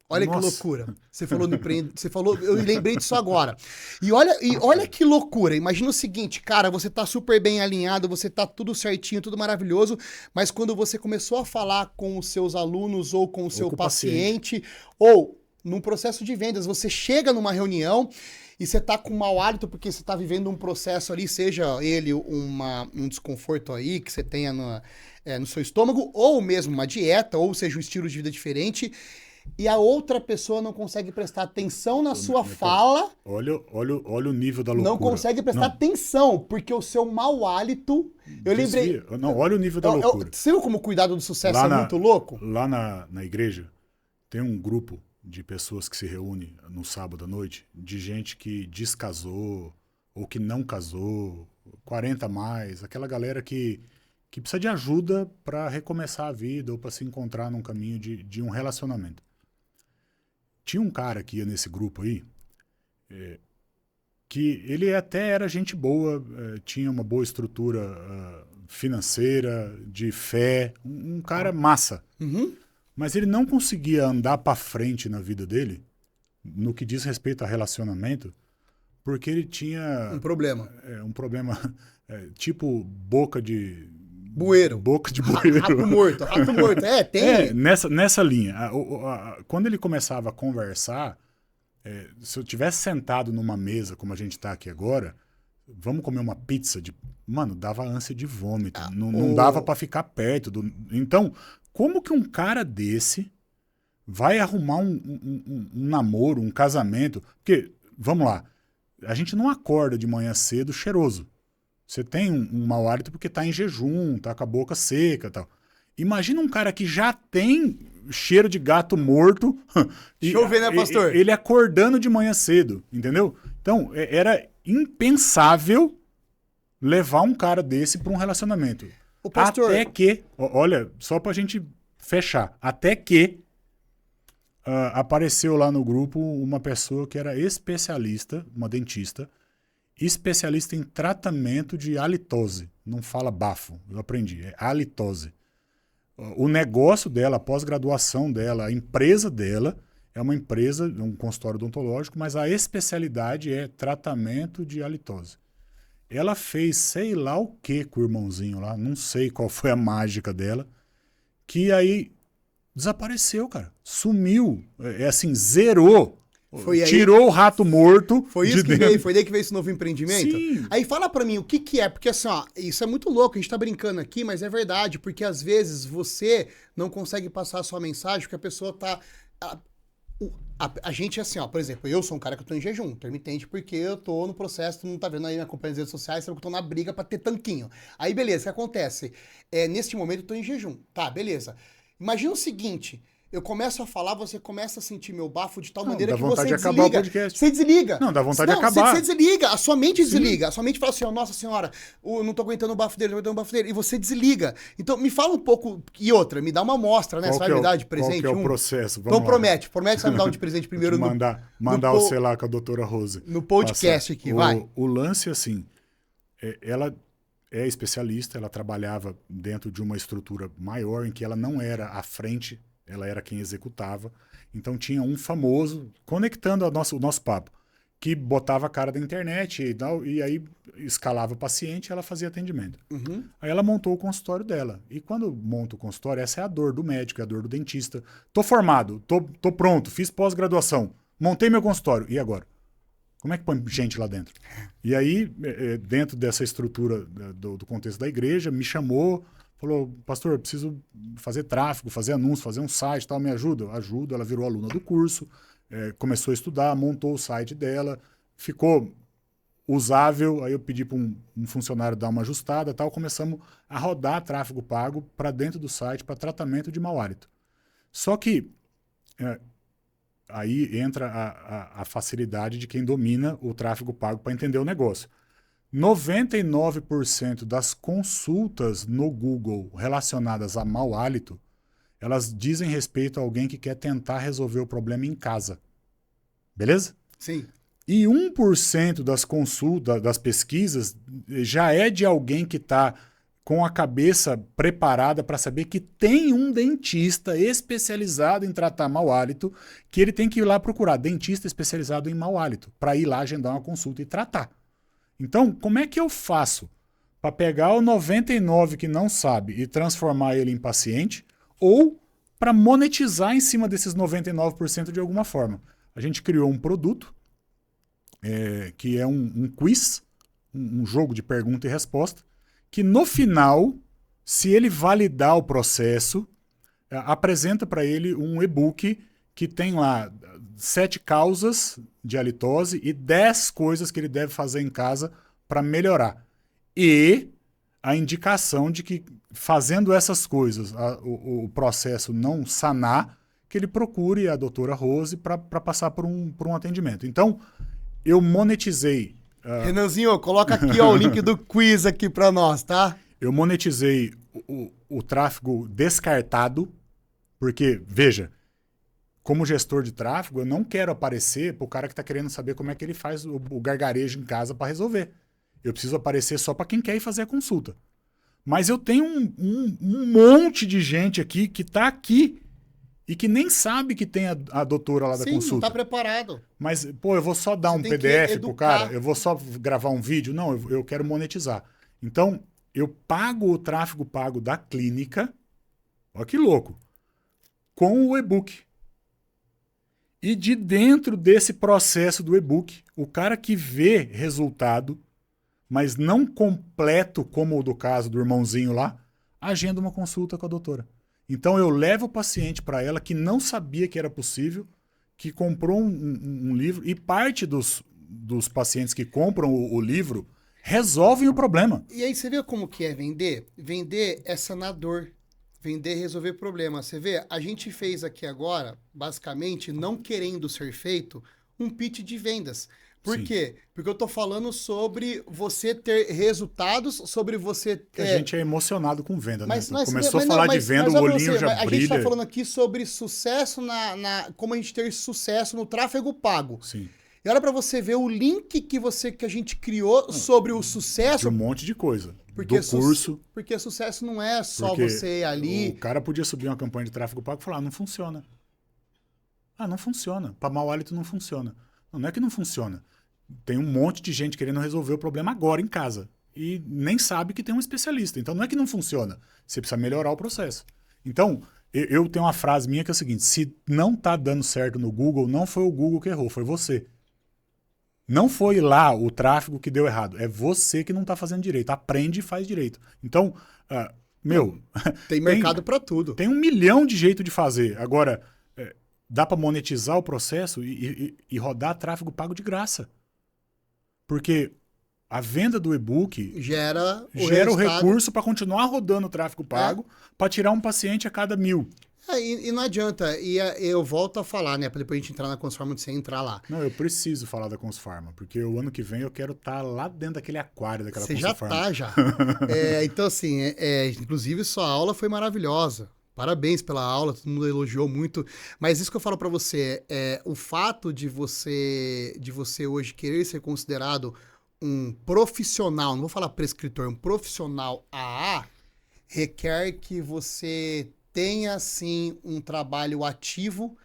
Olha que loucura. Você falou no você falou, eu lembrei disso agora. E olha que loucura. Imagina o seguinte, cara, você tá super bem alinhado, você tá tudo certinho, tudo maravilhoso, mas quando você começou a falar com os seus alunos ou com o seu paciente, ou num processo de vendas, você chega numa reunião e você tá com mau hálito porque você tá vivendo um processo ali, seja ele um desconforto aí que você tenha no seu estômago, ou mesmo uma dieta, ou seja, um estilo de vida diferente, e a outra pessoa não consegue prestar atenção na sua fala. Olha o nível da loucura. Não consegue prestar atenção, porque o seu mau hálito... Eu lembrei... Não, olha o nível da loucura. Você viu como o cuidado do sucesso é muito louco? Lá na igreja, tem um grupo de pessoas que se reúne no sábado à noite, de gente que descasou, ou que não casou, 40 a mais, aquela galera que precisa de ajuda para recomeçar a vida ou para se encontrar num caminho de um relacionamento. Tinha um cara que ia nesse grupo aí, que ele até era gente boa, tinha uma boa estrutura financeira, de fé, um cara massa. Mas ele não conseguia andar para frente na vida dele, no que diz respeito a relacionamento, porque ele tinha Um problema. um problema tipo boca de Bueiro. Boca de bueiro. Rato morto, rato morto. Tem. Nessa linha. Quando ele começava a conversar, se eu tivesse sentado numa mesa, como a gente tá aqui agora, vamos comer uma pizza mano, dava ânsia de vômito. Não dava para ficar perto. Então, como que um cara desse vai arrumar um namoro, um casamento? Porque, vamos lá, a gente não acorda de manhã cedo cheiroso. Você tem um mau hálito porque tá em jejum, tá com a boca seca e tal. Imagina um cara que já tem cheiro de gato morto. Deixa eu ver, né, pastor? Ele acordando de manhã cedo, entendeu? Então, era impensável levar um cara desse para um relacionamento. O pastor... Até que, olha, só pra gente fechar, até que apareceu lá no grupo uma pessoa que era especialista, uma dentista, especialista em tratamento de halitose. Não fala bafo, eu aprendi, é halitose. O negócio dela, a pós-graduação dela, a empresa dela é uma empresa, um consultório odontológico, mas a especialidade é tratamento de halitose. Ela fez sei lá o que com o irmãozinho lá, não sei qual foi a mágica dela, que aí desapareceu, cara. Sumiu. Assim, zerou. Tirou o rato morto. Foi isso que veio, foi daí que veio esse novo empreendimento? Sim. Aí fala pra mim o que é, porque assim, ó, isso é muito louco, a gente tá brincando aqui, mas é verdade, porque às vezes você não consegue passar a sua mensagem porque a pessoa tá... A gente é assim, ó, por exemplo, eu sou um cara que eu tô em jejum, intermitente, porque eu tô no processo, tu não tá vendo aí, me acompanha nas redes sociais, sabe que eu tô na briga pra ter tanquinho. Aí, beleza, o que acontece? Neste momento eu tô em jejum, tá, beleza. Imagina o seguinte, eu começo a falar, você começa a sentir meu bafo de tal maneira que você desliga. Acabar o podcast. Você desliga. Não, dá vontade de acabar. Você desliga, a sua mente desliga. A sua mente fala assim, ó, nossa senhora, eu não tô aguentando o bafo dele, não tô aguentando o bafo dele. E você desliga. Então, me fala um pouco, e outra, me dá uma amostra, né? Você vai me dar de presente? Qual que é o processo? Vamos então promete que você vai me dar um de presente primeiro. Mandar você lá com a doutora Rose. No podcast aqui, vai. O lance, assim, ela é especialista, ela trabalhava dentro de uma estrutura maior, em que ela não era à frente, ela era quem executava. Então tinha um famoso, conectando o nosso papo, que botava a cara da internet e aí escalava o paciente e ela fazia atendimento. Uhum. Aí ela montou o consultório dela. E quando monta o consultório, essa é a dor do médico, é a dor do dentista. Tô formado, tô pronto, fiz pós-graduação, montei meu consultório. E agora? Como é que põe gente lá dentro? E aí, dentro dessa estrutura do contexto da igreja, me chamou, falou, pastor, eu preciso fazer tráfego, fazer anúncio, fazer um site, tal, me ajuda? Ajuda, ela virou aluna do curso, começou a estudar, montou o site dela, ficou usável, aí eu pedi para um funcionário dar uma ajustada, tal, começamos a rodar tráfego pago para dentro do site, para tratamento de mau hálito. Só que aí entra a facilidade de quem domina o tráfego pago para entender o negócio. 99% das consultas no Google relacionadas a mau hálito, elas dizem respeito a alguém que quer tentar resolver o problema em casa. Beleza? Sim. E 1% das consultas, das pesquisas, já é de alguém que está com a cabeça preparada para saber que tem um dentista especializado em tratar mau hálito, que ele tem que ir lá procurar dentista especializado em mau hálito, para ir lá agendar uma consulta e tratar. Então, como é que eu faço para pegar o 99% que não sabe e transformar ele em paciente, ou para monetizar em cima desses 99% de alguma forma? A gente criou um produto, que é um quiz, um jogo de pergunta e resposta, que no final, se ele validar o processo, apresenta para ele um e-book que tem lá 7 causas de halitose e 10 coisas que ele deve fazer em casa para melhorar. E a indicação de que, fazendo essas coisas, o processo não sanar, que ele procure a doutora Rose para passar por um atendimento. Então, eu monetizei... Renanzinho, coloca aqui ó, o link do quiz aqui para nós, tá? Eu monetizei o tráfego descartado, porque, veja, como gestor de tráfego, eu não quero aparecer para o cara que está querendo saber como é que ele faz o gargarejo em casa para resolver. Eu preciso aparecer só para quem quer ir fazer a consulta. Mas eu tenho um monte de gente aqui que está aqui e que nem sabe que tem a doutora lá da Sim, não consulta. tá preparado. Mas, pô, eu vou só dar Você um tem que PDF pro educar. cara, eu vou só gravar um vídeo. Não, eu quero monetizar. Então, eu pago o tráfego pago da clínica, ó que louco, com o e-book. E de dentro desse processo do e-book, o cara que vê resultado, mas não completo, como o do caso do irmãozinho lá, agenda uma consulta com a doutora. Então eu levo o paciente para ela que não sabia que era possível, que comprou um livro, e parte dos pacientes que compram o livro resolvem o problema. E aí você vê como que é vender? Vender é sanador. Vender é resolver problema. Você vê, a gente fez aqui agora, basicamente, não querendo ser feito, um pitch de vendas. Por Sim. quê? Porque eu tô falando sobre você ter resultados, sobre você Porque a gente é emocionado com venda, Mas, né? mas, Começou mas a falar não, de mas- venda, mas o olha olhinho você, já a gente tá brilha. falando aqui sobre sucesso como a gente ter sucesso no tráfego pago. Sim. E olha para você ver o link que a gente criou sobre o De sucesso, um monte de coisa. porque, Do curso. porque sucesso não é só Porque você ir o ali. cara podia subir uma campanha de tráfego pago e falar, não funciona. Ah, não funciona. Para mau hálito não funciona. Não é que não funciona. Tem um monte de gente querendo resolver o problema agora em casa. E nem sabe que tem um especialista. Então não é que não funciona. Você precisa melhorar o processo. Então, eu tenho uma frase minha que é a seguinte, se não tá dando certo no Google, não foi o Google que errou, foi você. Não foi lá o tráfego que deu errado. É você que não está fazendo direito. Aprende e faz direito. Então, meu... Tem mercado para tudo. Tem 1 milhão de jeitos de fazer. Agora, dá para monetizar o processo e rodar tráfego pago de graça. Porque a venda do e-book Gera o o resultado. recurso para continuar rodando o tráfego pago para tirar um paciente a cada 1.000. E não adianta. E eu volto a falar, né? Para depois a gente entrar na Consforma de você entrar lá. Não, eu preciso falar da Consfarma, porque o ano que vem eu quero estar lá dentro daquele aquário daquela Você já Consfarma. tá, já. Então, assim, inclusive sua aula foi maravilhosa. Parabéns pela aula, todo mundo elogiou muito. Mas isso que eu falo pra você, o fato de você hoje querer ser considerado um profissional, não vou falar prescritor, um profissional AA, requer que você tenha, sim, um trabalho ativo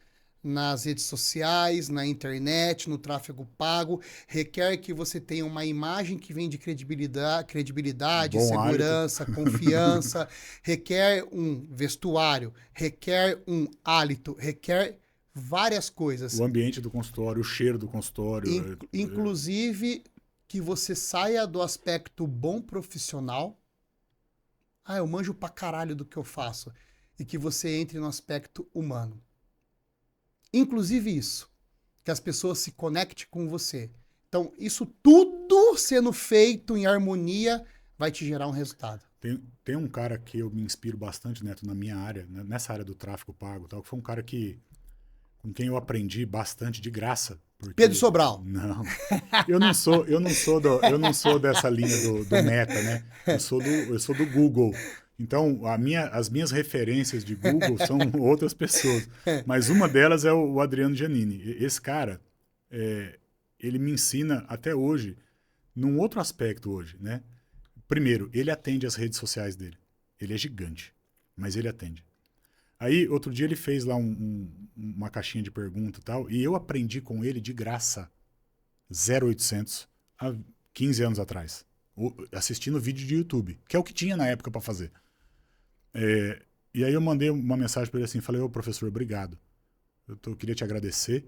nas redes sociais, na internet, no tráfego pago, requer que você tenha uma imagem que vem de credibilidade, Bom segurança, confiança, requer um vestuário, requer um hálito, requer várias coisas. O ambiente do consultório, o cheiro do consultório. Inclusive que você saia do aspecto bom profissional. Ah, eu manjo pra caralho do que eu faço. E que você entre no aspecto humano. Inclusive isso, que as pessoas se conectem com você. Então, isso tudo sendo feito em harmonia vai te gerar um resultado. Tem um cara que eu me inspiro bastante, Neto, na minha área, nessa área do tráfego pago, tal, que foi um cara com quem eu aprendi bastante de graça. Pedro Sobral. Não. Eu não sou dessa linha do Meta, né? Eu sou do Google. Então, as minhas referências de Google são outras pessoas. Mas uma delas é o Adriano Giannini. Esse cara, ele me ensina até hoje, num outro aspecto hoje, né? Primeiro, ele atende as redes sociais dele. Ele é gigante, mas ele atende. Aí, outro dia ele fez lá uma caixinha de pergunta e tal, e eu aprendi com ele de graça, 0800, há 15 anos atrás, assistindo vídeo de YouTube, que é o que tinha na época para fazer. E aí eu mandei uma mensagem para ele assim, falei, ô professor, obrigado. Eu queria te agradecer,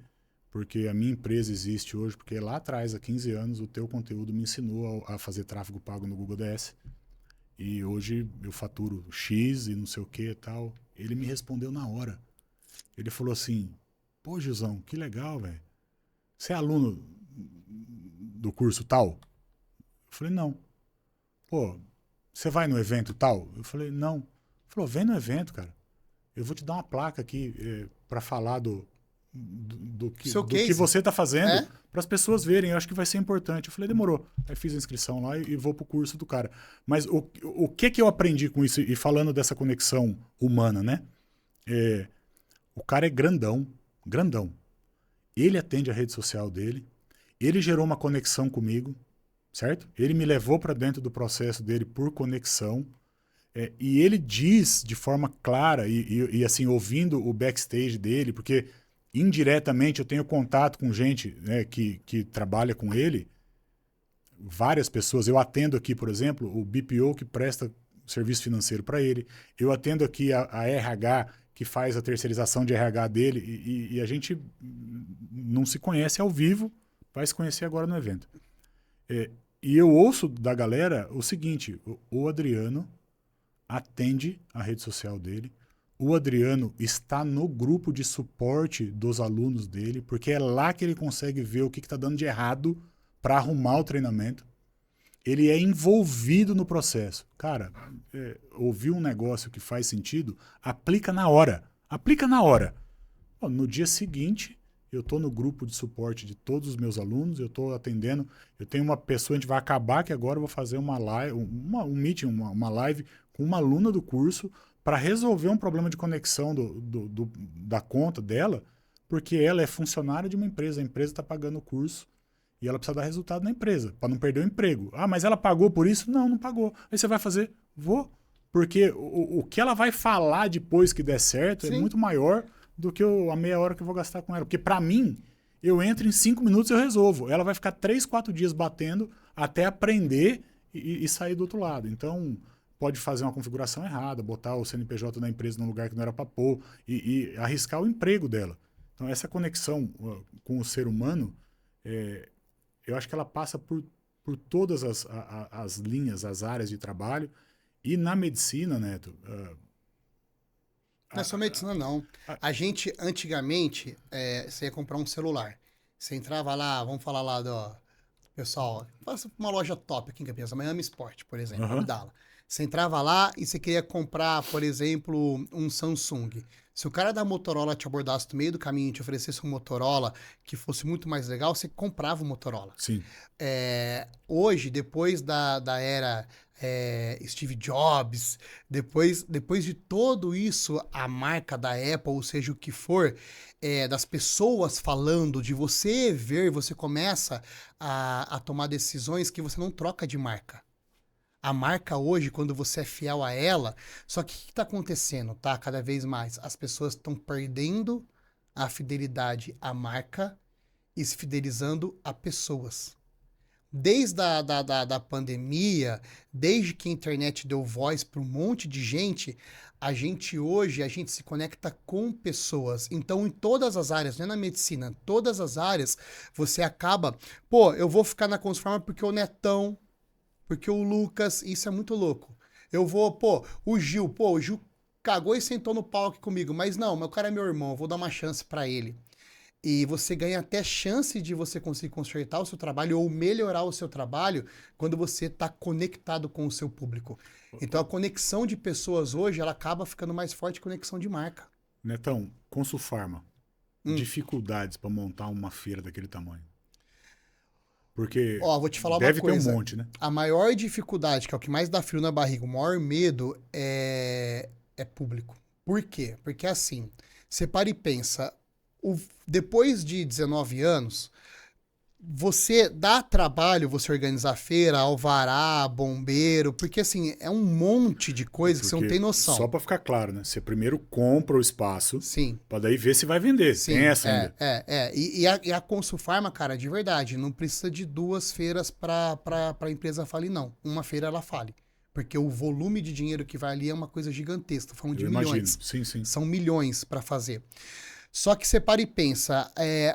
porque a minha empresa existe hoje, porque lá atrás, há 15 anos, o teu conteúdo me ensinou a fazer tráfego pago no Google DS. E hoje eu faturo X e não sei o que e tal. Ele me respondeu na hora. Ele falou assim, pô, Gilzão, que legal, velho. Você é aluno do curso tal? Eu falei, não. Pô, você vai no evento tal? Eu falei, não. Ele falou, vem no evento, cara. Eu vou te dar uma placa aqui para falar do que você está fazendo, para as pessoas verem. Eu acho que vai ser importante. Eu falei, demorou. Aí fiz a inscrição lá e vou pro curso do cara. Mas o que eu aprendi com isso? E falando dessa conexão humana, né? O cara é grandão. Ele atende a rede social dele. Ele gerou uma conexão comigo, certo? Ele me levou para dentro do processo dele por conexão. E ele diz de forma clara, e assim, ouvindo o backstage dele, porque indiretamente eu tenho contato com gente, né, que trabalha com ele, várias pessoas. Eu atendo aqui, por exemplo, o BPO que presta serviço financeiro para ele. Eu atendo aqui a RH que faz a terceirização de RH dele e a gente não se conhece ao vivo, vai se conhecer agora no evento. E eu ouço da galera o seguinte, o Adriano atende a rede social dele, o Adriano está no grupo de suporte dos alunos dele, porque é lá que ele consegue ver o que está dando de errado para arrumar o treinamento. Ele é envolvido no processo. Cara, ouvir um negócio que faz sentido, aplica na hora. Aplica na hora. No dia seguinte, eu estou no grupo de suporte de todos os meus alunos, eu estou atendendo, eu tenho uma pessoa, a gente vai acabar que agora eu vou fazer uma live, um meeting, uma live com uma aluna do curso para resolver um problema de conexão da conta dela, porque ela é funcionária de uma empresa, a empresa está pagando o curso e ela precisa dar resultado na empresa, para não perder o emprego. Ah, mas ela pagou por isso? Não, não pagou. Aí você vai fazer? Vou. Porque o que ela vai falar depois que der certo Sim. é muito maior do que a meia hora que eu vou gastar com ela. Porque para mim, eu entro em 5 minutos e eu resolvo. Ela vai ficar 3, 4 dias batendo até aprender e sair do outro lado. Então, pode fazer uma configuração errada, botar o CNPJ da empresa num lugar que não era para pôr e arriscar o emprego dela. Então, essa conexão com o ser humano, eu acho que ela passa por todas as linhas, as áreas de trabalho. E na medicina, Neto... Não é só medicina, não. A gente, antigamente, você ia comprar um celular. Você entrava lá, vamos falar lá do... Pessoal, faça uma loja top aqui em Campinas, a Miami Sport, por exemplo, Abdala. Você entrava lá e você queria comprar, por exemplo, um Samsung. Se o cara da Motorola te abordasse no meio do caminho e te oferecesse um Motorola que fosse muito mais legal, você comprava o Motorola. Sim. Hoje, depois da era Steve Jobs, depois de tudo isso, a marca da Apple, ou seja, o que for, das pessoas falando, de você ver, você começa a tomar decisões que você não troca de marca. A marca hoje, quando você é fiel a ela... Só que o que está acontecendo, tá? Cada vez mais, as pessoas estão perdendo a fidelidade à marca e se fidelizando a pessoas. Desde da pandemia, desde que a internet deu voz para um monte de gente, a gente se conecta com pessoas. Então, em todas as áreas, não é na medicina, todas as áreas, você acaba... eu vou ficar na Consufarma porque o Netão... Porque o Lucas, isso é muito louco. Eu vou, o Gil cagou e sentou no pau aqui comigo, mas não, meu cara é meu irmão, eu vou dar uma chance pra ele. E você ganha até chance de você conseguir consertar o seu trabalho ou melhorar o seu trabalho quando você tá conectado com o seu público. Então a conexão de pessoas hoje, ela acaba ficando mais forte que a conexão de marca. Netão, Consufarma, dificuldades para montar uma feira daquele tamanho. Porque vou te falar deve uma coisa. ter um monte, né? A maior dificuldade, que é o que mais dá frio na barriga, o maior medo é público. Por quê? Porque assim, você para e pensa, depois de 19 anos, você dá trabalho você organizar feira, alvará, bombeiro, porque assim, é um monte de coisa que você não tem noção. Só para ficar claro, né? Você primeiro compra o espaço, sim, para daí ver se vai vender. Sim, tem essa ainda. E a Consufarma, cara, de verdade, não precisa de 2 feiras para a empresa falir, não. Uma feira ela fale. Porque o volume de dinheiro que vai ali é uma coisa gigantesca, falando de milhões. Sim, sim. São milhões para fazer. Só que você para e pensa,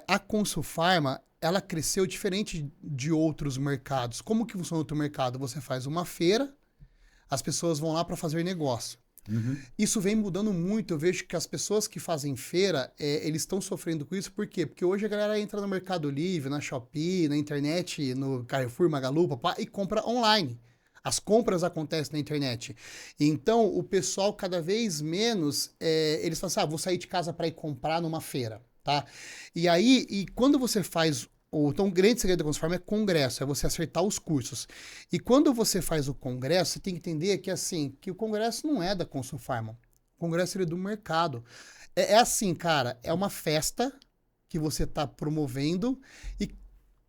a Consufarma, ela cresceu diferente de outros mercados. Como que funciona outro mercado? Você faz uma feira, as pessoas vão lá para fazer negócio. Isso vem mudando muito. Eu vejo que as pessoas que fazem feira, eles estão sofrendo com isso. Por quê? Porque hoje a galera entra no Mercado Livre, na Shopee, na internet, no Carrefour, Magalu, e compra online. As compras acontecem na internet. Então, o pessoal cada vez menos, eles falam assim, vou sair de casa para ir comprar numa feira. Tá? E quando você faz... Então, o grande segredo da Consufarma é congresso, é você acertar os cursos. E quando você faz o congresso, você tem que entender que, assim, que o congresso não é da Consufarma. O congresso é do mercado. É assim, cara, é uma festa que você está promovendo. E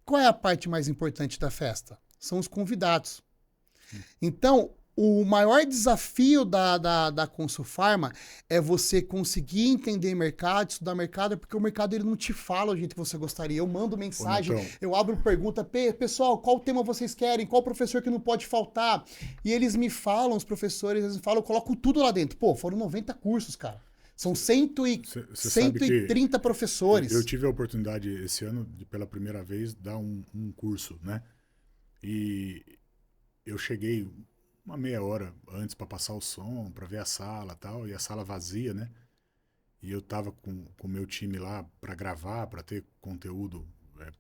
qual é a parte mais importante da festa? São os convidados. Então, O maior desafio da Consulfarma é você conseguir entender mercado, estudar mercado, porque o mercado ele não te fala o jeito que você gostaria. Eu mando mensagem, eu abro pergunta, pessoal, qual tema vocês querem? Qual professor que não pode faltar? E eles me falam, os professores, eles me falam, eu coloco tudo lá dentro. Pô, foram 90 cursos, cara. São 130 professores. Eu tive a oportunidade esse ano, de pela primeira vez, dar um curso, né? E eu cheguei uma meia hora antes para passar o som, para ver a sala e tal, e a sala vazia, né? E eu tava com o meu time lá para gravar, para ter conteúdo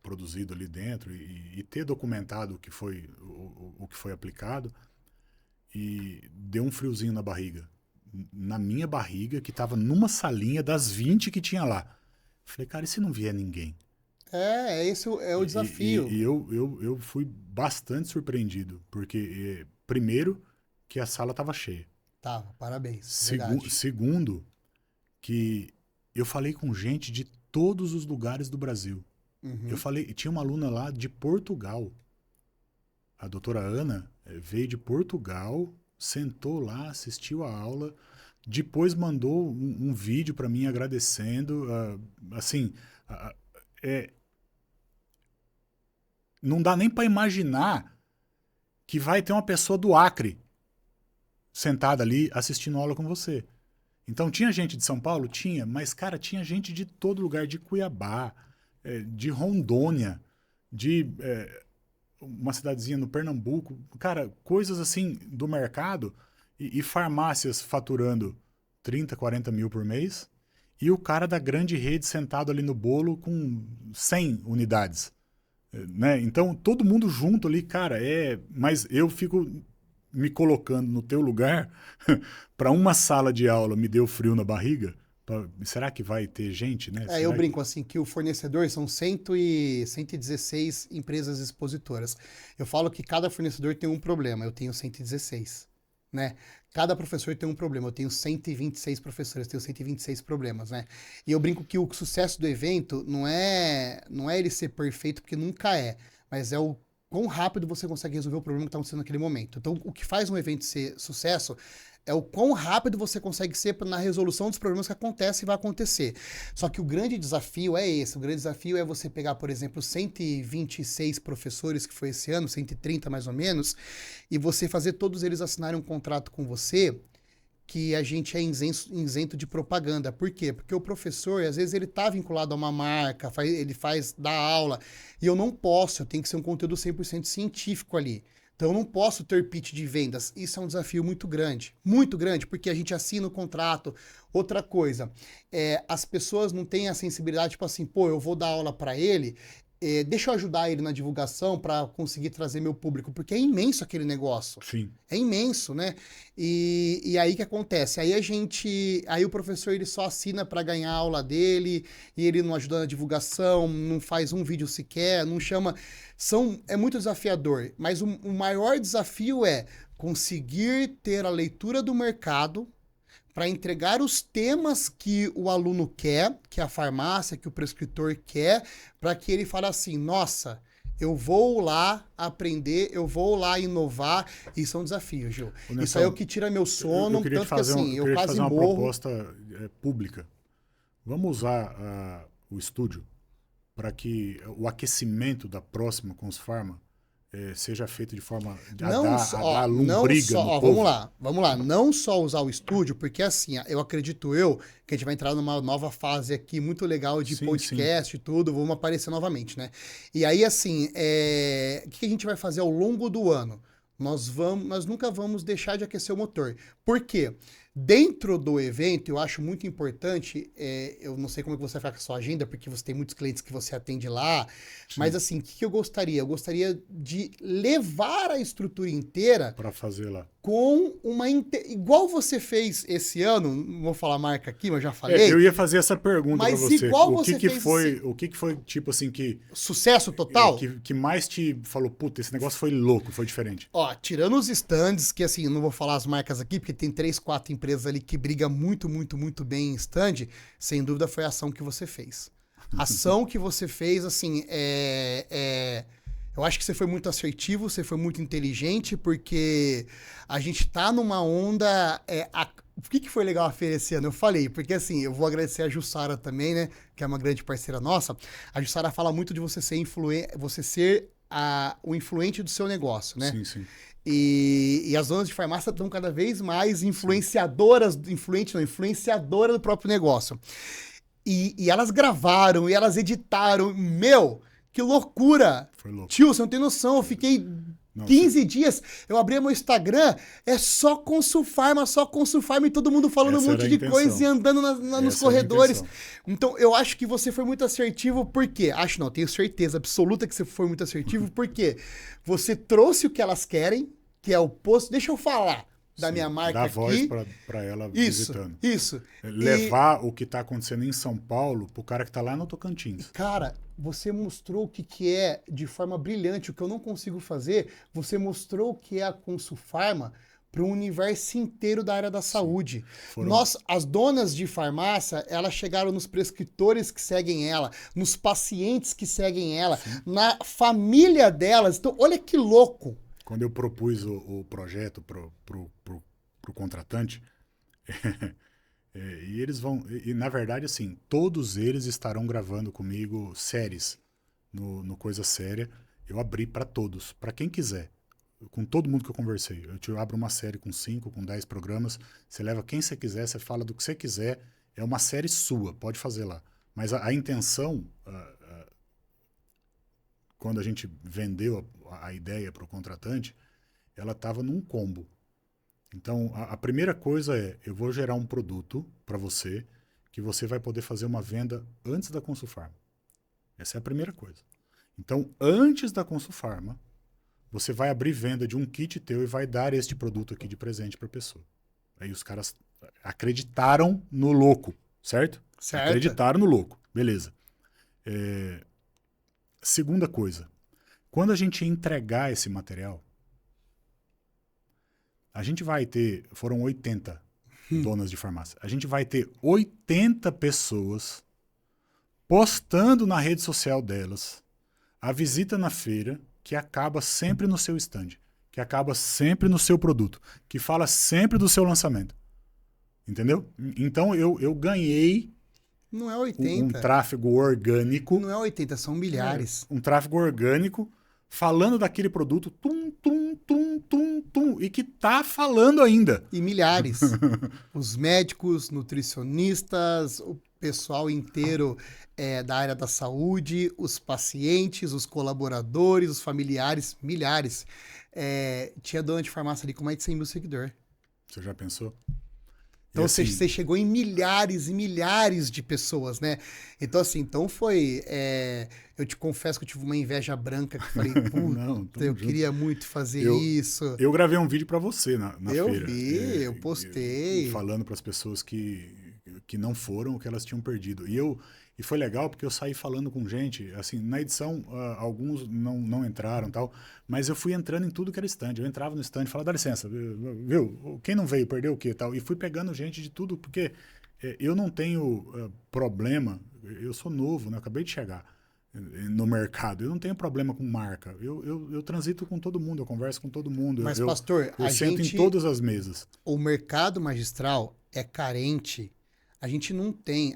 produzido ali dentro e ter documentado o que foi aplicado. E deu um friozinho na barriga. Na minha barriga, que tava numa salinha das 20 que tinha lá. Falei, cara, e se não vier ninguém? Esse é o desafio. E eu fui bastante surpreendido, porque, primeiro, que a sala estava cheia. Tava, parabéns. Segundo, que eu falei com gente de todos os lugares do Brasil. Uhum. Tinha uma aluna lá de Portugal. A doutora Ana veio de Portugal, sentou lá, assistiu a aula, depois mandou um vídeo para mim agradecendo. Não dá nem para imaginar que vai ter uma pessoa do Acre sentada ali assistindo aula com você. Então, tinha gente de São Paulo? Tinha, mas, cara, tinha gente de todo lugar, de Cuiabá, de Rondônia, de uma cidadezinha no Pernambuco. Cara, coisas assim do mercado e farmácias faturando 30, 40 mil por mês e o cara da grande rede sentado ali no bolo com 100 unidades. Né? Então, todo mundo junto ali, cara, mas eu fico me colocando no teu lugar para uma sala de aula me deu frio na barriga. Será que vai ter gente, né? Eu brinco assim, que o fornecedor são 116 empresas expositoras. Eu falo que cada fornecedor tem um problema, eu tenho 116, né? Cada professor tem um problema, eu tenho 126 professores, eu tenho 126 problemas, né? E eu brinco que o sucesso do evento não é ele ser perfeito, porque nunca é, mas é o quão rápido você consegue resolver o problema que está acontecendo naquele momento. Então, o que faz um evento ser sucesso é o quão rápido você consegue ser na resolução dos problemas que acontecem e vai acontecer. Só que o grande desafio é esse. O grande desafio é você pegar, por exemplo, 126 professores que foi esse ano, 130 mais ou menos, e você fazer todos eles assinarem um contrato com você que a gente é isento de propaganda. Por quê? Porque o professor, às vezes, ele está vinculado a uma marca, ele dá aula, e eu não posso, eu tenho que ser um conteúdo 100% científico ali. Então, eu não posso ter pitch de vendas. Isso é um desafio muito grande, porque a gente assina o contrato. Outra coisa, as pessoas não têm a sensibilidade, tipo assim, pô, eu vou dar aula para ele, deixa eu ajudar ele na divulgação para conseguir trazer meu público, porque é imenso aquele negócio. Sim. É imenso, né? E aí que acontece? Aí o professor ele só assina para ganhar a aula dele, e ele não ajuda na divulgação, não faz um vídeo sequer, não chama. É muito desafiador, mas o maior desafio é conseguir ter a leitura do mercado para entregar os temas que o aluno quer, que a farmácia, que o prescritor quer, para que ele fale assim, nossa, eu vou lá aprender, eu vou lá inovar. Isso é um desafio, Gil. Netão, isso aí é o que tira meu sono, tanto que assim, eu quase fazer uma morro. Proposta pública. Vamos usar o estúdio para que o aquecimento da próxima Consulfarma seja feito de forma a dar lombriga no povo. Vamos lá. Não só usar o estúdio, porque assim, eu acredito que a gente vai entrar numa nova fase aqui muito legal de podcast e tudo, vamos aparecer novamente, né? E aí, assim, o que a gente vai fazer ao longo do ano? Nós nunca vamos deixar de aquecer o motor. Por quê? Dentro do evento, eu acho muito importante, eu não sei como é que você vai ficar com a sua agenda, porque você tem muitos clientes que você atende lá, mas assim, o que eu gostaria? Eu gostaria de levar a estrutura inteira para fazer lá. Com igual você fez esse ano, não vou falar a marca aqui, mas já falei. Eu ia fazer essa pergunta para você. Igual o que foi, tipo assim, que... Sucesso total? Que mais te falou, puta, esse negócio foi louco, foi diferente. Ó, tirando os stands, que assim, não vou falar as marcas aqui, porque tem 3, 4 empresas ali que brigam muito, muito, muito bem em stand, sem dúvida foi a ação que você fez. A ação que você fez, assim, Eu acho que você foi muito assertivo, você foi muito inteligente, porque a gente tá numa onda... O que foi legal a feira esse ano? Eu falei, porque assim, eu vou agradecer a Jussara também, né? Que é uma grande parceira nossa. A Jussara fala muito de você ser o influente do seu negócio, né? Sim, sim. E as donas de farmácia estão cada vez mais influenciadoras do próprio negócio. E elas gravaram, e elas editaram. Meu, que loucura! Foi louco. Tio, você não tem noção, eu fiquei 15 dias, eu abri meu Instagram, é só Consulfarma, e todo mundo falando um monte de coisa e andando nos corredores. Então, eu acho que você foi muito assertivo, por quê? Acho não, tenho certeza absoluta que você foi muito assertivo, porque você trouxe o que elas querem, que é o posto... Deixa eu falar da minha marca aqui. Dá voz para ela visitando. Isso. Levar o que está acontecendo em São Paulo pro cara que está lá no Tocantins. Cara, você mostrou o que é de forma brilhante, o que eu não consigo fazer. Você mostrou o que é a Consulfarma para o universo inteiro da área da saúde. As donas de farmácia, elas chegaram nos prescritores que seguem ela, nos pacientes que seguem ela, na família delas. Então, olha que louco. Quando eu propus o projeto pro contratante, e eles vão... E, na verdade, assim, todos eles estarão gravando comigo séries no Coisa Séria. Eu abri para todos, para quem quiser. Com todo mundo que eu conversei. Eu te abro uma série com 5, com 10 programas. Você leva quem você quiser, você fala do que você quiser. É uma série sua, pode fazer lá. Mas a intenção... quando a gente vendeu a ideia para o contratante, ela estava num combo. Então, a primeira coisa é, eu vou gerar um produto para você, que você vai poder fazer uma venda antes da Consulfarma. Essa é a primeira coisa. Então, antes da Consulfarma, você vai abrir venda de um kit teu e vai dar este produto aqui de presente para a pessoa. Aí os caras acreditaram no louco, certo? Acreditaram no louco, beleza. Segunda coisa, quando a gente entregar esse material, a gente vai ter, foram 80 donas de farmácia, a gente vai ter 80 pessoas postando na rede social delas a visita na feira, que acaba sempre no seu stand, que acaba sempre no seu produto, que fala sempre do seu lançamento. Entendeu? Então eu ganhei... Não é 80. Um tráfego orgânico. Não é 80, são milhares. Um tráfego orgânico falando daquele produto, e que tá falando ainda. E milhares. Os médicos, nutricionistas, o pessoal inteiro da área da saúde, os pacientes, os colaboradores, os familiares, milhares. Tinha dona de farmácia ali com mais de 100 mil seguidores. Você já pensou? Então assim, você chegou em milhares e milhares de pessoas, né? Então assim, foi... eu te confesso que eu tive uma inveja branca, que eu falei, puta, eu queria muito fazer isso. Eu gravei um vídeo para você na feira. Eu vi, eu postei. Falando para as pessoas que não foram o que elas tinham perdido. E foi legal porque eu saí falando com gente, assim, na edição, alguns não entraram e tal, mas eu fui entrando em tudo que era stand. Eu entrava no stand e falava, dá licença, viu? Quem não veio, perdeu o quê? Tal. E fui pegando gente de tudo, porque eu não tenho problema, eu sou novo, né? Eu acabei de chegar no mercado, eu não tenho problema com marca. Eu transito com todo mundo, eu converso com todo mundo. Mas, pastor, eu sento em todas as mesas. O mercado magistral é carente. A gente não tem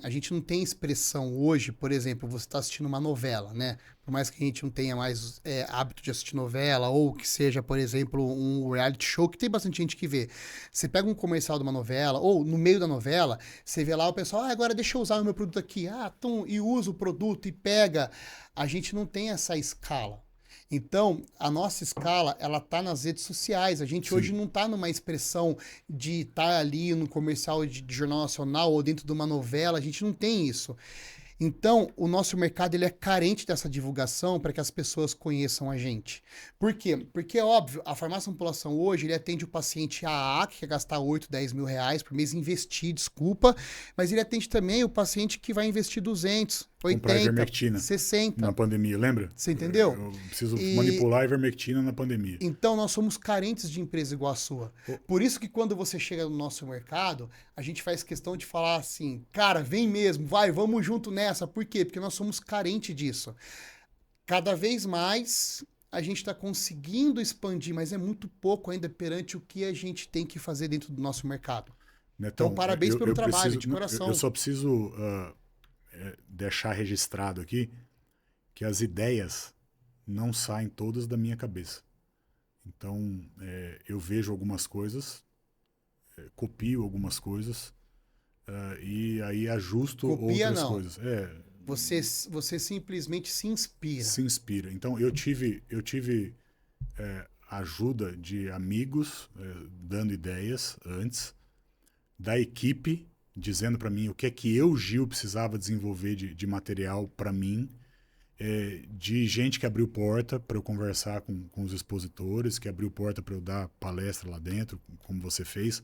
expressão hoje, por exemplo, você está assistindo uma novela, né? Por mais que a gente não tenha mais hábito de assistir novela, ou que seja, por exemplo, um reality show, que tem bastante gente que vê. Você pega um comercial de uma novela, ou no meio da novela, você vê lá o pessoal, agora deixa eu usar o meu produto aqui, e usa o produto e pega. A gente não tem essa escala. Então, a nossa escala, ela tá nas redes sociais. A gente hoje não tá numa expressão de estar ali no comercial de Jornal Nacional ou dentro de uma novela. A gente não tem isso. Então, o nosso mercado ele é carente dessa divulgação para que as pessoas conheçam a gente. Por quê? Porque, é óbvio, a farmácia Ampulação hoje, ele atende o paciente AA, que quer gastar 8, 10 mil reais por mês, investir, desculpa, mas ele atende também o paciente que vai investir 200, 80, 60. Na pandemia, lembra? Você entendeu? Eu preciso manipular a ivermectina na pandemia. Então, nós somos carentes de empresa igual a sua. Por isso que quando você chega no nosso mercado, a gente faz questão de falar assim, cara, vem mesmo, vamos junto nessa. Por quê? Porque nós somos carentes disso. Cada vez mais, a gente está conseguindo expandir, mas é muito pouco ainda perante o que a gente tem que fazer dentro do nosso mercado. Netão, Então, parabéns pelo trabalho, preciso, de coração. Eu só preciso deixar registrado aqui que as ideias não saem todas da minha cabeça. Então, eu vejo algumas coisas, copio algumas coisas, e aí ajusto outras coisas. Você simplesmente se inspira. Se inspira. Então, eu tive ajuda de amigos dando ideias antes, da equipe dizendo para mim o que é que eu, Gil, precisava desenvolver de material para mim, de gente que abriu porta para eu conversar com os expositores, que abriu porta para eu dar palestra lá dentro, como você fez,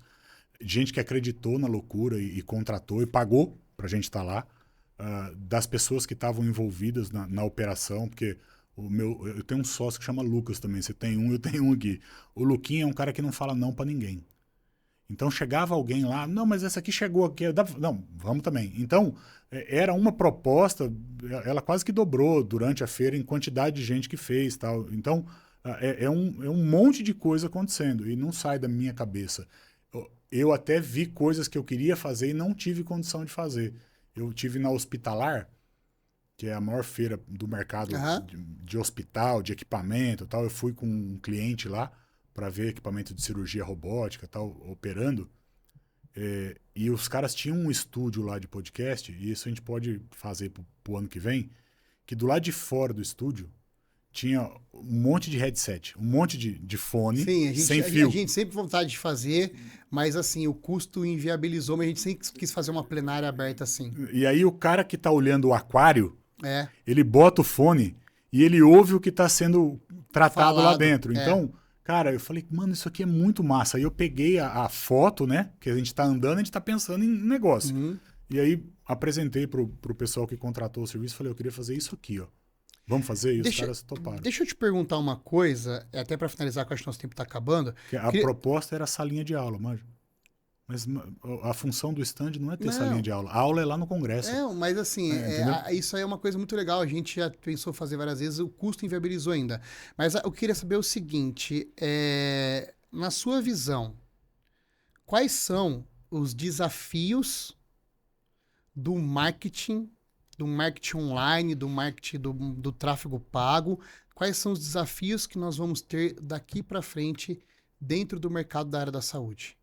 gente que acreditou na loucura e contratou e pagou para a gente estar lá, das pessoas que estavam envolvidas na operação, porque eu tenho um sócio que chama Lucas também, você tem um, eu tenho um aqui. O Luquinha é um cara que não fala não para ninguém. Então chegava alguém lá, não, mas essa aqui chegou aqui, não, vamos também. Então era uma proposta, ela quase que dobrou durante a feira em quantidade de gente que fez, tal. Então é um monte de coisa acontecendo e não sai da minha cabeça. Eu até vi coisas que eu queria fazer e não tive condição de fazer. Eu tive na Hospitalar, que é a maior feira do mercado de hospital, de equipamento, tal. Eu fui com um cliente lá para ver equipamento de cirurgia robótica, tal, operando. E os caras tinham um estúdio lá de podcast, e isso a gente pode fazer pro ano que vem, que do lado de fora do estúdio tinha um monte de headset, um monte de fone. Sim, sem fio. A gente sempre vontade de fazer, mas assim, o custo inviabilizou, mas a gente sempre quis fazer uma plenária aberta assim. E aí o cara que tá olhando o aquário, ele bota o fone e ele ouve o que tá sendo tratado lá dentro. Então, cara, eu falei, mano, isso aqui é muito massa. Aí eu peguei a foto, né, que a gente tá andando, a gente tá pensando em negócio. E aí apresentei pro pessoal que contratou o serviço, falei, eu queria fazer isso aqui, ó. Vamos fazer? E os caras toparam. Deixa eu te perguntar uma coisa, até para finalizar, que eu acho que nosso tempo está acabando. A proposta era salinha de aula, mas a função do stand não é ter salinha de aula. A aula é lá no congresso. Mas assim, isso aí é uma coisa muito legal. A gente já pensou fazer várias vezes, o custo inviabilizou ainda. Mas eu queria saber o seguinte, na sua visão, quais são os desafios do marketing online, do marketing do tráfego pago? Quais são os desafios que nós vamos ter daqui para frente dentro do mercado da área da saúde?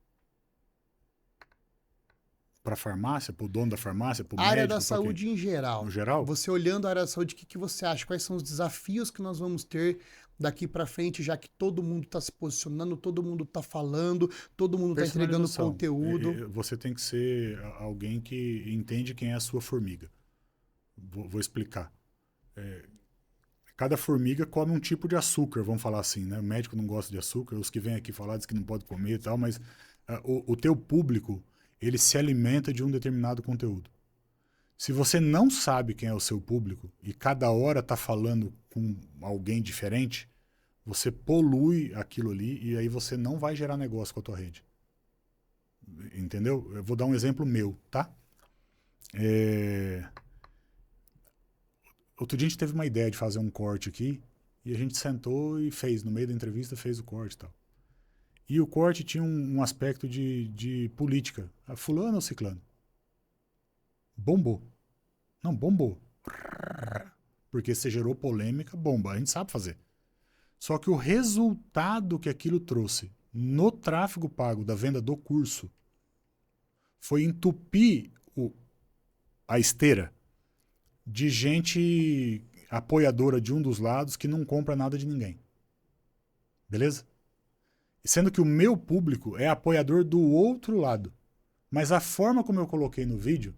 Para a farmácia, para o dono da farmácia, para o médico? Área da saúde em geral. No geral? Você olhando a área da saúde, o que você acha? Quais são os desafios que nós vamos ter daqui para frente, já que todo mundo está se posicionando, todo mundo está falando, todo mundo está entregando conteúdo? Você tem que ser alguém que entende quem é a sua formiga. Vou explicar. Cada formiga come um tipo de açúcar, vamos falar assim, né? O médico não gosta de açúcar, os que vêm aqui falar dizem que não pode comer e tal, mas o teu público, ele se alimenta de um determinado conteúdo. Se você não sabe quem é o seu público e cada hora está falando com alguém diferente, você polui aquilo ali e aí você não vai gerar negócio com a tua rede. Entendeu? Eu vou dar um exemplo meu, tá? Outro dia a gente teve uma ideia de fazer um corte aqui e a gente sentou e fez, no meio da entrevista, fez o corte e tal. E o corte tinha um aspecto de política. Fulano ou ciclano? Bombou. Não, bombou. Porque você gerou polêmica, bomba. A gente sabe fazer. Só que o resultado que aquilo trouxe no tráfego pago da venda do curso foi entupir a esteira de gente apoiadora de um dos lados que não compra nada de ninguém. Beleza? Sendo que o meu público é apoiador do outro lado. Mas a forma como eu coloquei no vídeo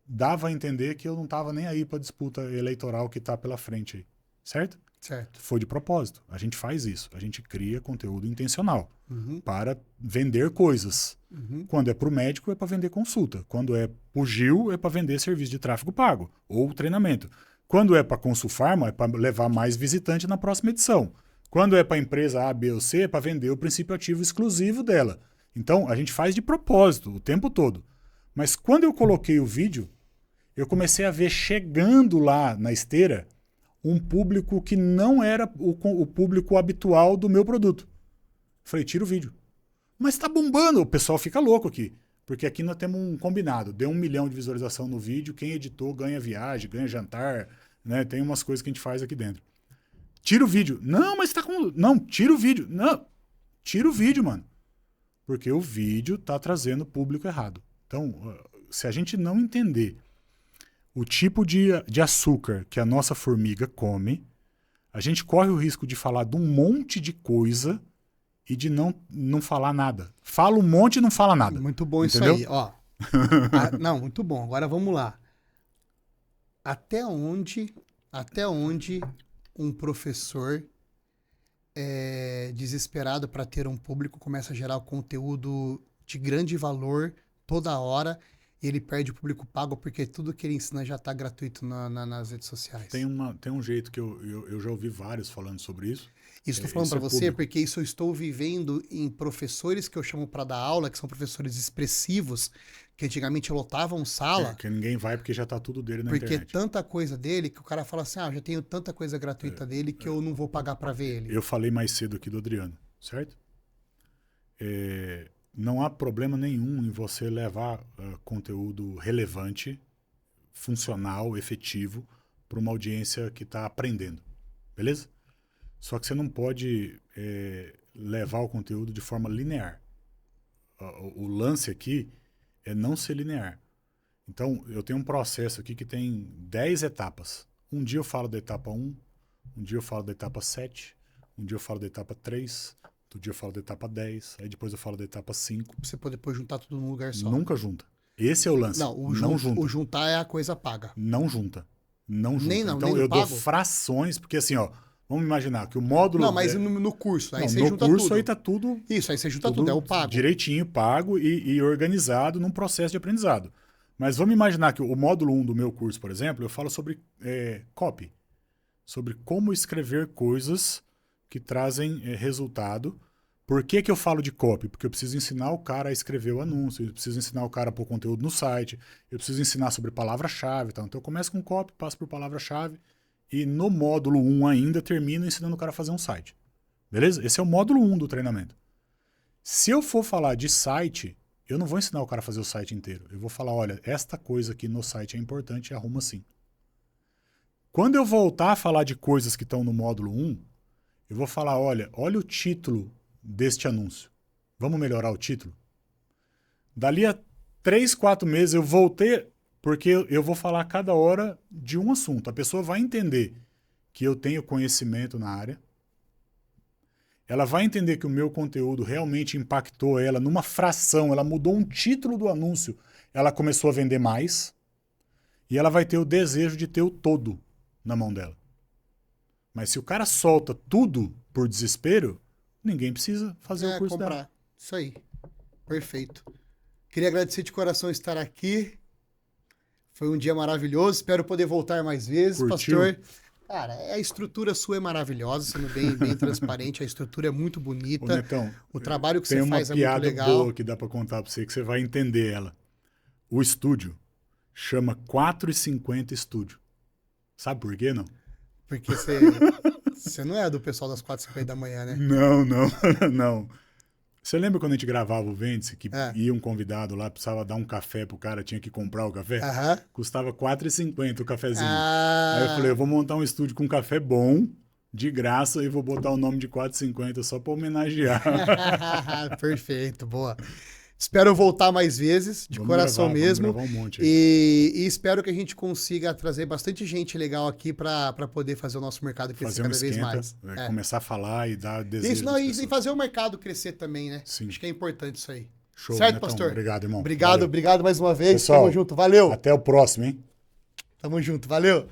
dava a entender que eu não estava nem aí para a disputa eleitoral que está pela frente aí. Certo? Certo. Foi de propósito. A gente faz isso. A gente cria conteúdo intencional para vender coisas. Quando é para o médico, é para vender consulta. Quando é para o Gil, é para vender serviço de tráfego pago ou treinamento. Quando é para a Consulfarma, é para levar mais visitante na próxima edição. Quando é para a empresa A, B ou C, é para vender o princípio ativo exclusivo dela. Então, a gente faz de propósito o tempo todo. Mas quando eu coloquei o vídeo, eu comecei a ver chegando lá na esteira um público que não era o público habitual do meu produto. Falei, tira o vídeo. Mas tá bombando, o pessoal fica louco aqui. Porque aqui nós temos um combinado. Deu 1 milhão de visualização no vídeo, quem editou ganha viagem, ganha jantar, né? Tem umas coisas que a gente faz aqui dentro. Tira o vídeo. Não, mas tá com... Não, tira o vídeo. Não, tira o vídeo, mano. Porque o vídeo tá trazendo público errado. Então, se a gente não entender o tipo de açúcar que a nossa formiga come, a gente corre o risco de falar de um monte de coisa e de não falar nada. Fala um monte e não fala nada. Muito bom, entendeu? isso aí, ó. Não, muito bom. Agora vamos lá. Até onde um professor desesperado para ter um público começa a gerar conteúdo de grande valor toda hora e ele perde o público pago porque tudo que ele ensina já está gratuito nas redes sociais? Tem um jeito que eu já ouvi vários falando sobre isso. Isso estou falando para você porque isso eu estou vivendo em professores que eu chamo para dar aula, que são professores expressivos, que antigamente lotavam sala. Que ninguém vai porque já está tudo dele na porque internet. Porque tanta coisa dele que o cara fala assim, já tenho tanta coisa gratuita dele que eu não vou pagar para ver ele. Eu falei mais cedo aqui do Adriano, certo? Não há problema nenhum em você levar conteúdo relevante, funcional, efetivo, para uma audiência que está aprendendo, beleza? Só que você não pode levar o conteúdo de forma linear. O lance aqui é não ser linear. Então, eu tenho um processo aqui que tem 10 etapas. Um dia eu falo da etapa 1, um dia eu falo da etapa 7, um dia eu falo da etapa 3, outro dia eu falo da etapa 10, aí depois eu falo da etapa 5. Você pode depois juntar tudo num lugar só. Nunca junta. Esse é o lance. Não, o juntar é a coisa paga. Não junta. Não junta. Nem não, então nem eu pago? dou frações, porque assim, ó, vamos imaginar que o módulo... Não, mas no curso, aí não, você no junta curso tudo. aí tá tudo... Isso, aí você junta tudo, é o pago. Direitinho, pago e organizado num processo de aprendizado. Mas vamos imaginar que o módulo 1 do meu curso, por exemplo, eu falo sobre copy. Sobre como escrever coisas que trazem resultado. Por que eu falo de copy? Porque eu preciso ensinar o cara a escrever o anúncio, eu preciso ensinar o cara a pôr conteúdo no site, eu preciso ensinar sobre palavra-chave. Tá? Então eu começo com copy, passo por palavra-chave e no módulo 1 ainda termino ensinando o cara a fazer um site. Beleza? Esse é o módulo 1 do treinamento. Se eu for falar de site, eu não vou ensinar o cara a fazer o site inteiro. Eu vou falar, olha, esta coisa aqui no site é importante, arruma assim. Quando eu voltar a falar de coisas que estão no módulo 1, eu vou falar, olha o título deste anúncio. Vamos melhorar o título? Dali a 3, 4 meses eu voltei, porque eu vou falar cada hora de um assunto. A pessoa vai entender que eu tenho conhecimento na área, ela vai entender que o meu conteúdo realmente impactou ela numa fração, ela mudou um título do anúncio, ela começou a vender mais, e ela vai ter o desejo de ter o todo na mão dela. Mas se o cara solta tudo por desespero, ninguém precisa fazer o curso comprar. Dela. Isso aí. Perfeito. Queria agradecer de coração estar aqui. Foi um dia maravilhoso. Espero poder voltar mais vezes, Curtiu? Pastor. Cara, a estrutura sua é maravilhosa, sendo bem transparente. A estrutura é muito bonita. Ô, Netão, o trabalho que você faz é muito legal. Tem uma piada boa que dá para contar para você, que você vai entender ela. O estúdio chama 4h50 Estúdio. Sabe por quê, não? Porque você não é do pessoal das 4h50 da manhã, né? Não. Você lembra quando a gente gravava o Vêndice, que ia um convidado lá, precisava dar um café pro cara, tinha que comprar o café? Custava 4h50 o cafezinho. Aí eu falei, eu vou montar um estúdio com café bom, de graça, e vou botar o nome de 4h50 só para homenagear. Perfeito, boa. Espero voltar mais vezes, de coração mesmo. Vamos gravar um monte e espero que a gente consiga trazer bastante gente legal aqui para poder fazer o nosso mercado crescer cada vez mais. Começar a falar e dar desejo. Isso, não, e fazer o mercado crescer também, né? Sim. Acho que é importante isso aí. Show, certo, Netão? pastor? Obrigado, irmão. Obrigado mais uma vez. Pessoal, tamo junto, valeu. Até o próximo, hein? Tamo junto, valeu.